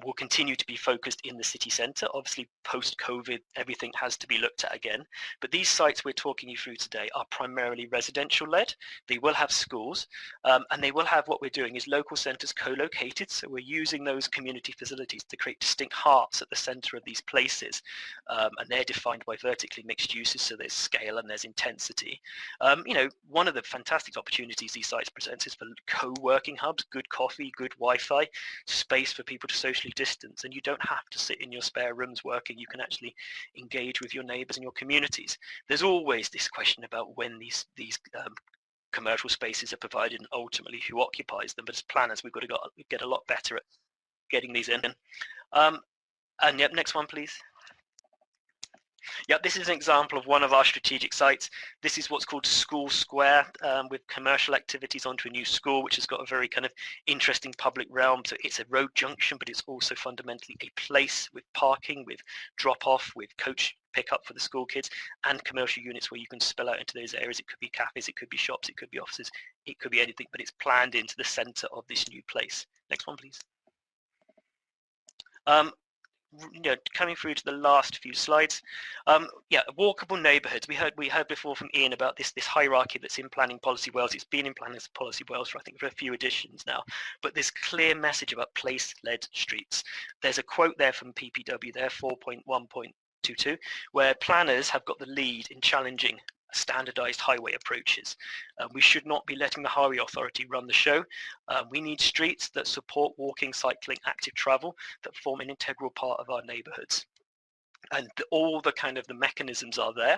will continue to be focused in the city centre. Obviously, post-COVID, everything has to be looked at again. But these sites we're talking you through today are primarily residential-led. They will have schools, and they will have, what we're doing is local centres co-located. So we're using those community facilities to create distinct hearts at the centre of these places. And they're defined by vertically mixed uses, so there's scale and there's intensity. One of the fantastic opportunities these sites present is for co-working hubs, good coffee, good Wi-Fi, space for people to socially distance, and you don't have to sit in your spare rooms working. You can actually engage with your neighbours and your communities. There's always this question about when these commercial spaces are provided and ultimately who occupies them, but as planners we've got to get a lot better at getting these in. And yep, next one please. Yep, this is an example of one of our strategic sites. This is what's called School Square, with commercial activities onto a new school, which has got a very kind of interesting public realm. So it's a road junction, but it's also fundamentally a place with parking, with drop-off, with coach pick-up for the school kids, and commercial units where you can spill out into those areas. It could be cafes, it could be shops, it could be offices, it could be anything, but it's planned into the centre of this new place. Next one, please. Coming through to the last few slides, walkable neighbourhoods. We heard before from Ian about this hierarchy that's in Planning Policy Wales. It's been in Planning Policy Wales for, I think, for a few editions now. But this clear message about place-led streets. There's a quote there from PPW there, 4.1.22, where planners have got the lead in challenging standardized highway approaches. We should not be letting the highway authority run the show. We need streets that support walking, cycling, active travel that form an integral part of our neighborhoods. And all the kind of the mechanisms are there.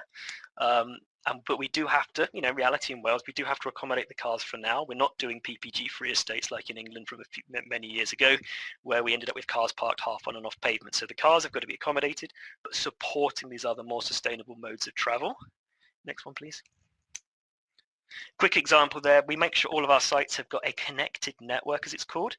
But we do have to, reality in Wales, we do have to accommodate the cars for now. We're not doing PPG-free estates like in England from many years ago, where we ended up with cars parked half on and off pavement. So the cars have got to be accommodated, but supporting these other more sustainable modes of travel. Next one, please. Quick example there. We make sure all of our sites have got a connected network, as it's called.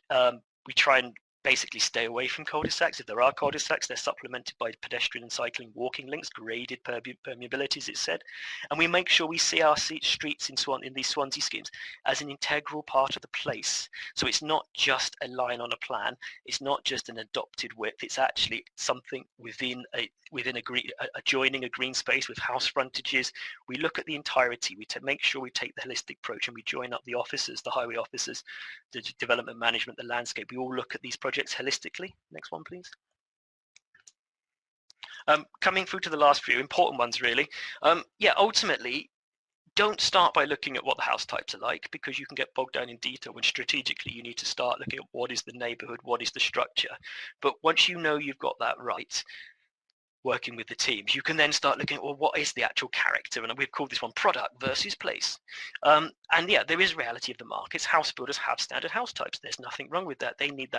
We try and basically stay away from cul-de-sacs. If there are cul-de-sacs, they're supplemented by pedestrian and cycling walking links, graded permeabilities, it's said. And we make sure we see our streets in these Swansea schemes as an integral part of the place. So it's not just a line on a plan. It's not just an adopted width. It's actually something within adjoining a green space with house frontages. We look at the entirety. We make sure we take the holistic approach, and we join up the officers, the highway officers, the development management, the landscape. We all look at these projects holistically. Next one, please. Coming through to the last few important ones, really. Ultimately, don't start by looking at what the house types are like, because you can get bogged down in detail when strategically you need to start looking at what is the neighborhood, what is the structure. But once you know you've got that right, working with the teams, you can then start looking at, well, what is the actual character? And we've called this one product versus place. And yeah, there is reality of the markets. House builders have standard house types. There's nothing wrong with that. They need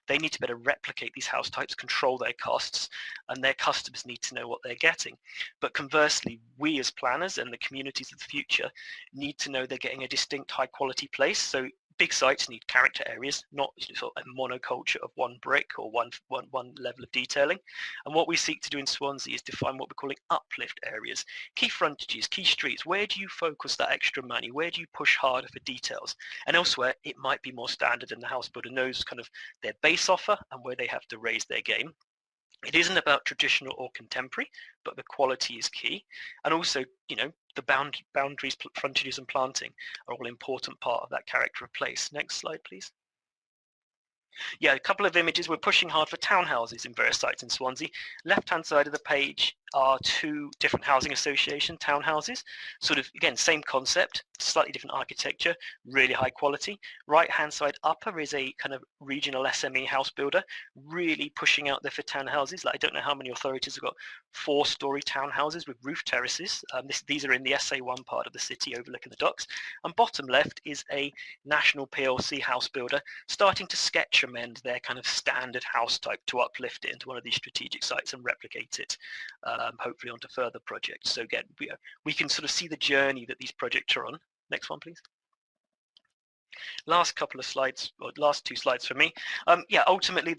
they need to better replicate these house types, control their costs, and their customers need to know what they're getting. But conversely, we as planners and the communities of the future need to know they're getting a distinct high quality place. So big sites need character areas, not sort of a monoculture of one brick or one level of detailing. And what we seek to do in Swansea is define what we're calling uplift areas, key frontages, key streets. Where do you focus that extra money? Where do you push harder for details? And elsewhere, it might be more standard, and the house builder knows kind of their base offer and where they have to raise their game. It isn't about traditional or contemporary, but the quality is key. And also, the boundaries, frontages and planting are all important part of that character of place. Next slide, please. Yeah, a couple of images. We're pushing hard for townhouses in various sites in Swansea. Left-hand side of the page are two different housing association townhouses. Sort of, again, same concept, slightly different architecture, really high quality. Right-hand side upper is a kind of regional SME house builder, really pushing out there for townhouses. Like, I don't know how many authorities have got 4-story townhouses with roof terraces. These are in the SA1 part of the city overlooking the docks. And bottom left is a national PLC house builder starting to sketch amend their kind of standard house type to uplift it into one of these strategic sites and replicate it, hopefully onto further projects. So again, we can sort of see the journey that these projects are on. Next one, please. Last couple of slides, or last 2 slides for me. Ultimately,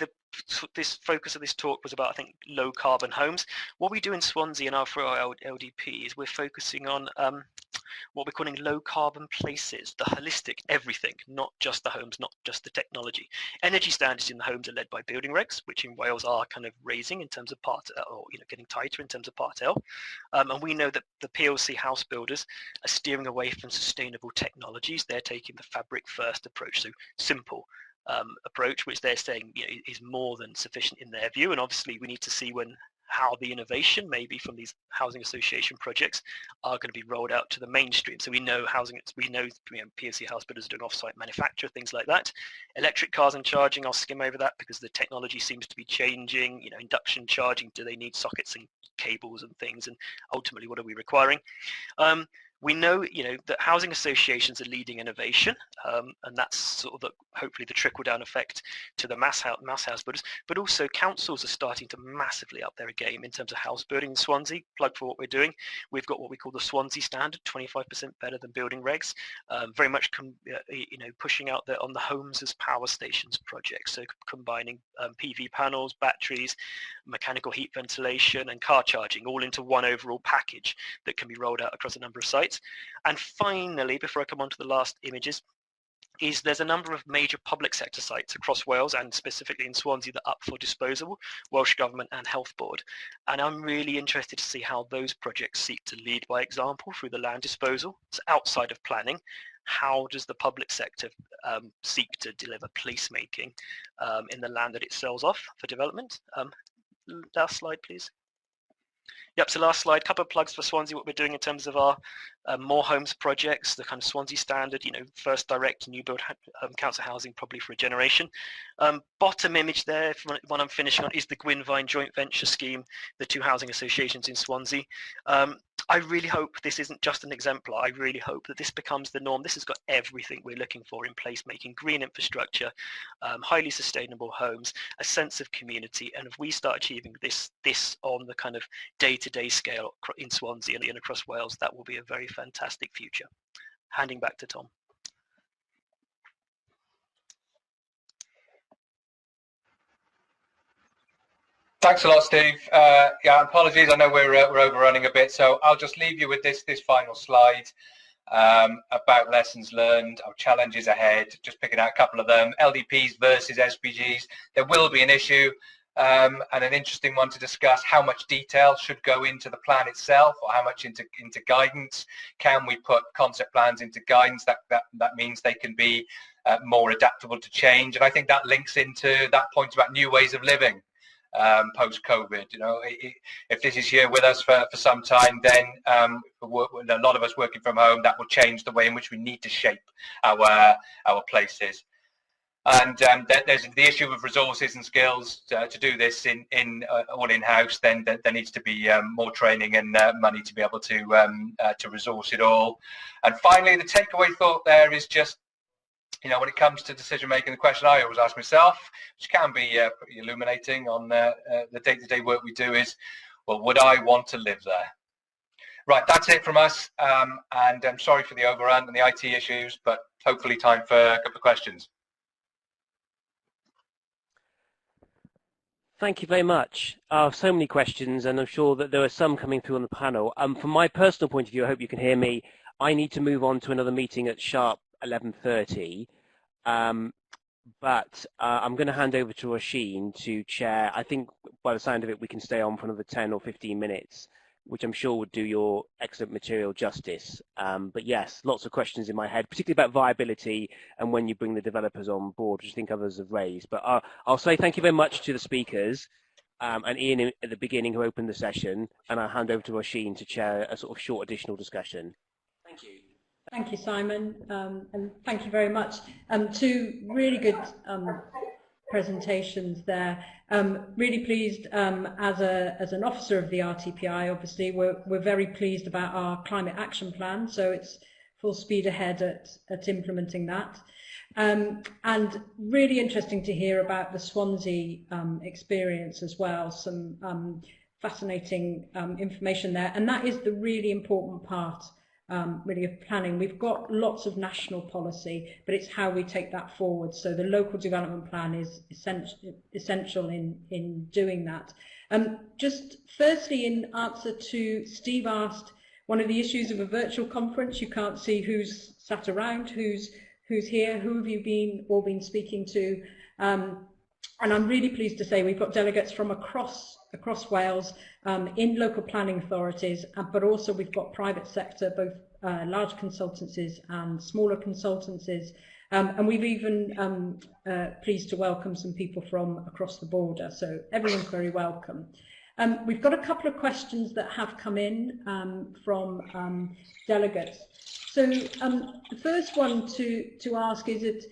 this focus of this talk was about, I think, low carbon homes. What we do in Swansea and for our LDP is we're focusing on what we're calling low carbon places, the holistic everything, not just the homes, not just the technology. Energy standards in the homes are led by building regs, which in Wales are kind of raising in terms of Part L, or getting tighter in terms of Part L. And we know that the PLC house builders are steering away from sustainable technologies. They're taking the fabric first approach, so simple approach, which they're saying is more than sufficient in their view. And obviously we need to see how the innovation maybe from these housing association projects are going to be rolled out to the mainstream. So we know PLC house builders are doing off-site manufacture, things like that. Electric cars and charging, I'll skim over that because the technology seems to be changing. Induction charging, do they need sockets and cables and things? And ultimately, what are we requiring? We know, that housing associations are leading innovation, and that's sort of hopefully the trickle-down effect to the mass house builders. But also councils are starting to massively up their game in terms of house building in Swansea. Plug for what we're doing. We've got what we call the Swansea standard, 25% better than building regs. Very much, pushing out on the homes as power stations project. So combining PV panels, batteries, mechanical heat ventilation, and car charging all into one overall package that can be rolled out across a number of sites. And finally, before I come on to the last images, there's a number of major public sector sites across Wales and specifically in Swansea that are up for disposal, Welsh Government and Health Board. And I'm really interested to see how those projects seek to lead by example through the land disposal. It's outside of planning. How does the public sector seek to deliver placemaking in the land that it sells off for development? Last slide, please. Yep, so last slide, couple of plugs for Swansea, what we're doing in terms of our more homes projects, the kind of Swansea standard, first direct new build council housing probably for a generation. Bottom image there, one I'm finishing on, is the Gwynvine joint venture scheme, the 2 housing associations in Swansea. I really hope this isn't just an exemplar. I really hope that this becomes the norm. This has got everything we're looking for in placemaking: green infrastructure, highly sustainable homes, a sense of community. And if we start achieving this on the kind of day-to-day scale in Swansea and across Wales, that will be a very fantastic future. Handing back to Tom. Thanks a lot, Steve. Yeah, apologies. I know we're overrunning a bit, so I'll just leave you with this final slide about lessons learned, our challenges ahead. Just picking out a couple of them: LDPs versus SPGs. There will be an issue and an interesting one to discuss. How much detail should go into the plan itself, or how much into guidance? Can we put concept plans into guidance? That means they can be more adaptable to change. And I think that links into that point about new ways of living. Post-COVID, if this is here with us for some time, then a lot of us working from home, that will change the way in which we need to shape our places. And there's the issue of resources and skills to do this all in-house. Then there needs to be more training and money to be able to resource it all. And finally, the takeaway thought there is just, when it comes to decision making, the question I always ask myself, which can be pretty illuminating on the day-to-day work we do, is, well, would I want to live there? Right, that's it from us. And I'm sorry for the overrun and the IT issues, but hopefully time for a couple of questions. Thank you very much. So many questions, and I'm sure that there are some coming through on the panel. From my personal point of view, I hope you can hear me. I need to move on to another meeting at sharp 11:30, but I'm going to hand over to Roisin to chair. I think by the sound of it, we can stay on for another 10 or 15 minutes, which I'm sure would do your excellent material justice. But yes, lots of questions in my head, particularly about viability and when you bring the developers on board, which I think others have raised. But I'll say thank you very much to the speakers and Ian at the beginning who opened the session, and I'll hand over to Roisin to chair a sort of short additional discussion. Thank you. Thank you, Simon, and thank you very much. 2 really good presentations there. Really pleased as an officer of the RTPI. Obviously, we're very pleased about our climate action plan, so it's full speed ahead at implementing that. And really interesting to hear about the Swansea experience as well. Some fascinating information there, and that is the really important part. Really of planning. We've got lots of national policy, but it's how we take that forward. So the local development plan is essential in doing that. Just firstly, in answer to Steve asked, one of the issues of a virtual conference, you can't see who's sat around, who's here, who have you all been speaking to, and I'm really pleased to say we've got delegates from across Wales in local planning authorities, but also we've got private sector, both large consultancies and smaller consultancies, and we've even pleased to welcome some people from across the border, so everyone's very welcome. We've got a couple of questions that have come in from delegates. So the first one to ask is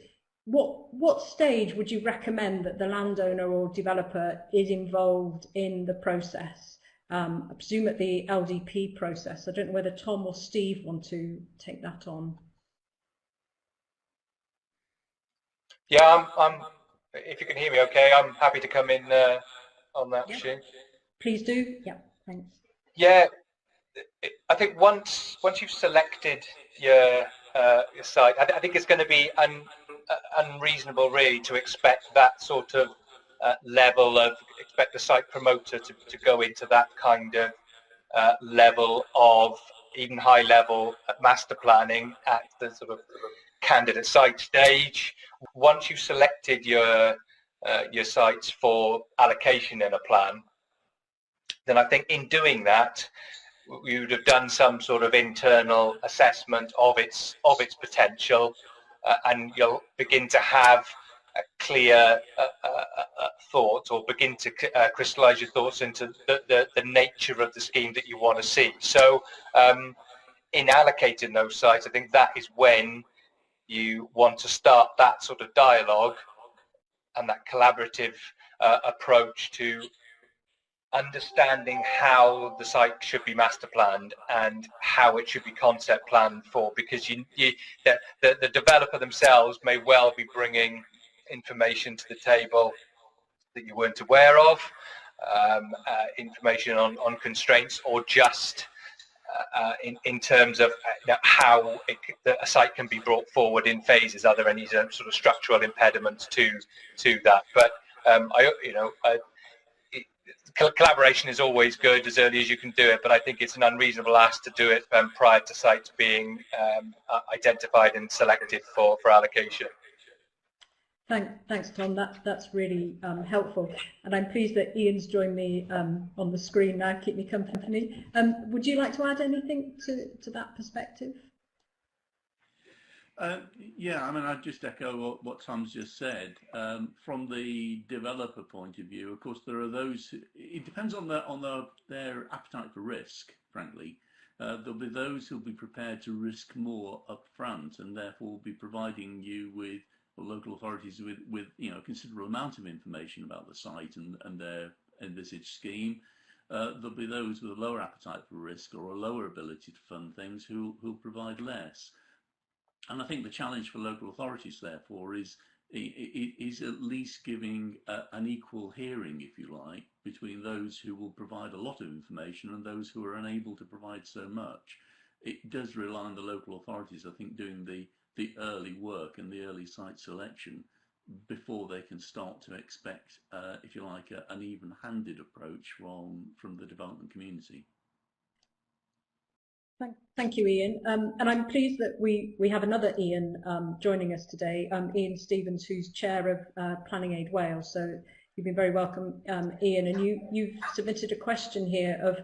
what stage would you recommend that the landowner or developer is involved in the process? I presume at the LDP process. I don't know whether Tom or Steve want to take that on. Yeah, I'm if you can hear me okay, I'm happy to come in on that, Shane. Please do. Yeah, thanks. Yeah, I think once you've selected your site, I think it's going to be unreasonable really to expect that sort of level of, expect the site promoter to go into that kind of level of even high level master planning at the sort of candidate site stage. Once you've selected your sites for allocation in a plan, then I think in doing that we would have done some sort of internal assessment of its potential, and you'll begin to have a clear thoughts, or begin to crystallize your thoughts into the nature of the scheme that you want to see. So in allocating those sites, I think that is when you want to start that sort of dialogue and that collaborative approach to understanding how the site should be master planned and how it should be concept planned for, because the developer themselves may well be bringing information to the table that you weren't aware of, information on constraints, or just in terms of how a site can be brought forward in phases. Are there any sort of structural impediments to that? But collaboration is always good as early as you can do it, but I think it's an unreasonable ask to do it prior to sites being identified and selected for allocation. Thanks, Tom. That's really helpful, and I'm pleased that Ian's joined me on the screen now. Keep me company. Would you like to add anything to that perspective? Yeah, I mean, I'd just echo what Tom's just said. From the developer point of view, of course, there are those. It depends on their appetite for risk. Frankly, there'll be those who'll be prepared to risk more up front, and therefore will be providing you with, or local authorities with a considerable amount of information about the site and their envisaged scheme. There'll be those with a lower appetite for risk or a lower ability to fund things who'll provide less. And I think the challenge for local authorities, therefore, is at least giving an equal hearing, if you like, between those who will provide a lot of information and those who are unable to provide so much. It does rely on the local authorities, I think, doing the early work and the early site selection before they can start to expect, if you like, an even-handed approach from the development community. Thank you, Ian. And I'm pleased that we have another Ian joining us today, Ian Stevens, who's Chair of Planning Aid Wales. So you've been very welcome, Ian. And you've submitted a question here of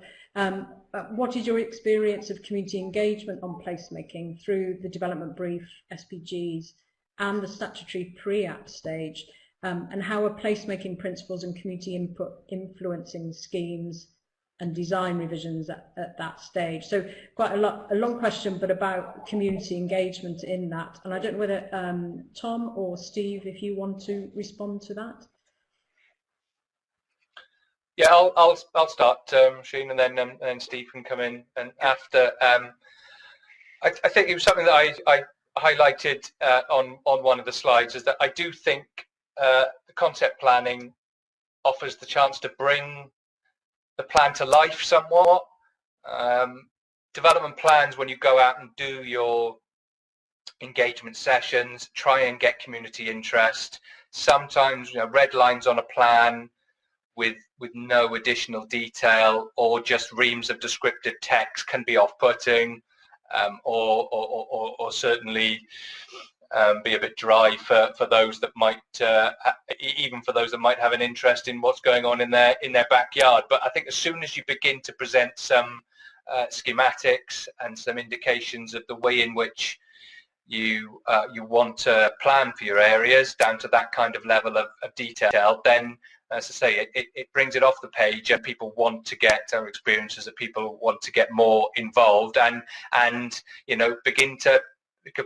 what is your experience of community engagement on placemaking through the development brief, SPGs, and the statutory pre-app stage, and how are placemaking principles and community input influencing schemes and design revisions at that stage? So quite a long question, but about community engagement in that. And I don't know whether Tom or Steve, if you want to respond to that. Yeah, I'll start, Sheen, and then Steve can come in. And after, I think it was something that I highlighted on one of the slides, is that I do think the concept planning offers the chance to bring the plan to life somewhat. Development plans, when you go out and do your engagement sessions, try and get community interest. Sometimes, red lines on a plan with no additional detail, or just reams of descriptive text, can be off-putting, or certainly be a bit dry for those that might, even for those that might have an interest in what's going on in their backyard. But I think as soon as you begin to present some schematics and some indications of the way in which you want to plan for your areas, down to that kind of level of detail, then, as I say, it brings it off the page, and people want to get, our experiences that people want to get more involved and begin to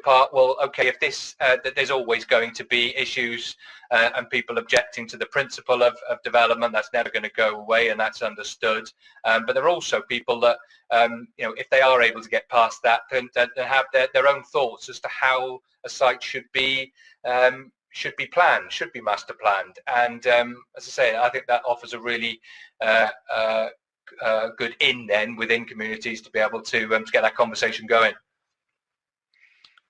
part, well, okay, if this, that there's always going to be issues and people objecting to the principle of development, that's never going to go away, and that's understood. But there are also people that, you know, if they are able to get past that, then have their own thoughts as to how a site should be planned, should be master planned. And as I say, I think that offers a really good then within communities to be able to get that conversation going.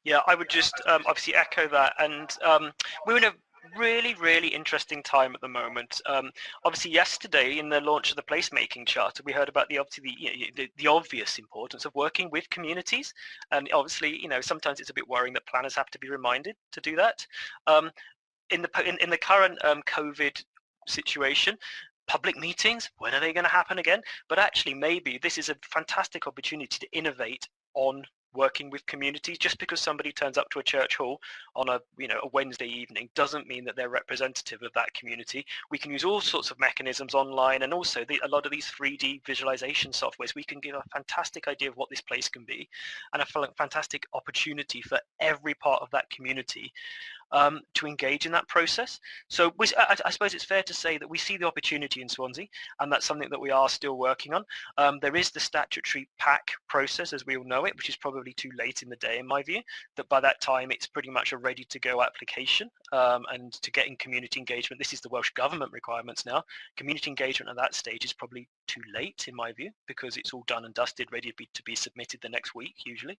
Yeah, I would just obviously echo that, and we're in a really interesting time at the moment. Obviously, yesterday in the launch of the placemaking charter, we heard about the obvious importance of working with communities, and obviously, you know, sometimes it's a bit worrying that planners have to be reminded to do that. In the current COVID situation, public meetings, when are they going to happen again? But actually, maybe this is a fantastic opportunity to innovate on working with communities. Just because somebody turns up to a church hall on a Wednesday evening doesn't mean that they're representative of that community. We can use all sorts of mechanisms online, and also a lot of these 3D visualization softwares. We can give a fantastic idea of what this place can be, and a fantastic opportunity for every part of that community to engage in that process. So I suppose it's fair to say that we see the opportunity in Swansea, and that's something that we are still working on. There is the statutory pack process, as we all know it, which is probably too late in the day in my view, that by that time it's pretty much a ready to go application, and to get in community engagement. This is the Welsh Government requirements now. Community engagement at that stage is probably too late in my view, because it's all done and dusted, ready to be submitted the next week usually.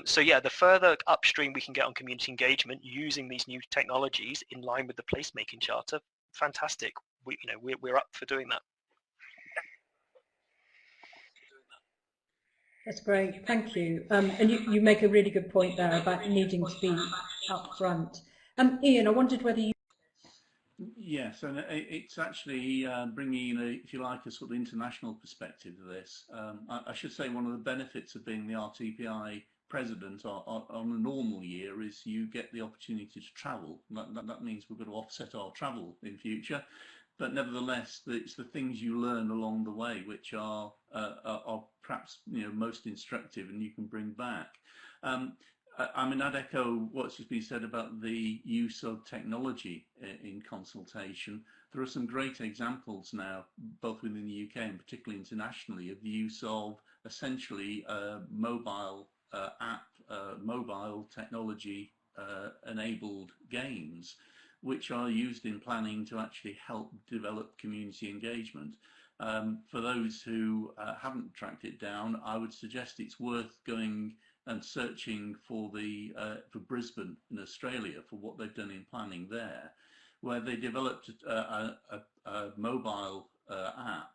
So yeah, the further upstream we can get on community engagement using these new technologies in line with the placemaking charter, fantastic. We're up for doing that. That's great, thank you. And you make a really good point there about needing to be up front. Ian, I wondered whether you... Yes, and it's actually bringing in, if you like, a sort of international perspective to this. I should say one of the benefits of being the RTPI president on a normal year is you get the opportunity to travel. That means we're going to offset our travel in future, but nevertheless, it's the things you learn along the way which are perhaps most instructive, and you can bring back. I mean, I'd echo what's just been said about the use of technology in consultation. There are some great examples now, both within the UK and particularly internationally, of the use of essentially mobile mobile technology enabled games, which are used in planning to actually help develop community engagement. For those who haven't tracked it down, I would suggest it's worth going and searching for for Brisbane in Australia, for what they've done in planning there, where they developed a mobile app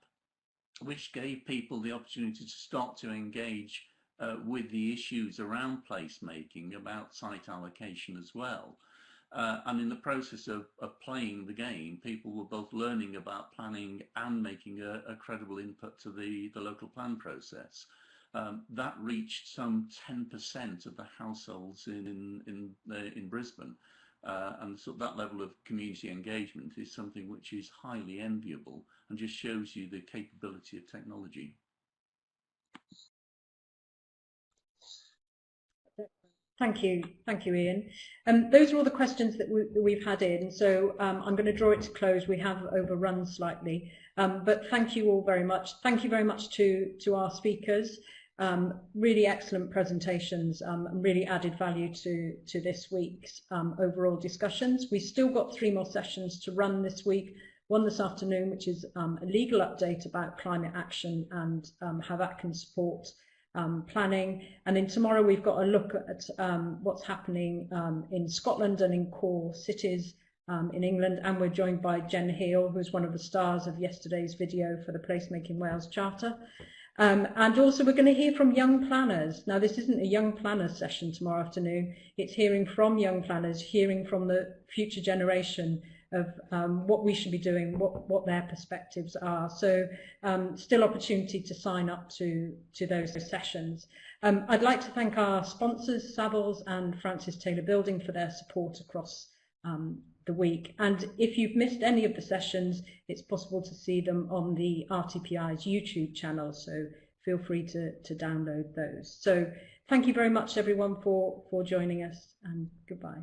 which gave people the opportunity to start to engage with the issues around placemaking, about site allocation as well. And in the process of playing the game, people were both learning about planning and making a credible input to the local plan process. That reached some 10% of the households in Brisbane, and so that level of community engagement is something which is highly enviable and just shows you the capability of technology. Thank you, Ian. Those are all the questions that we've had in, so I'm going to draw it to close. We have overrun slightly, but thank you all very much. Thank you very much to our speakers. Really excellent presentations, and really added value to this week's overall discussions. We've still got 3 more sessions to run this week. One this afternoon, which is a legal update about climate action and how that can support planning, and then tomorrow we've got a look at what's happening in Scotland and in core cities in England, and we're joined by Jen Heal, who's one of the stars of yesterday's video for the Placemaking Wales Charter. And also we're going to hear from young planners. Now, this isn't a young planners session tomorrow afternoon, it's hearing from young planners, hearing from the future generation of what we should be doing, what their perspectives are. So still opportunity to sign up to those sessions. I'd like to thank our sponsors, Savills and Francis Taylor Building, for their support across the week. And if you've missed any of the sessions, it's possible to see them on the RTPI's YouTube channel, so feel free to download those. So thank you very much, everyone, for joining us, and goodbye.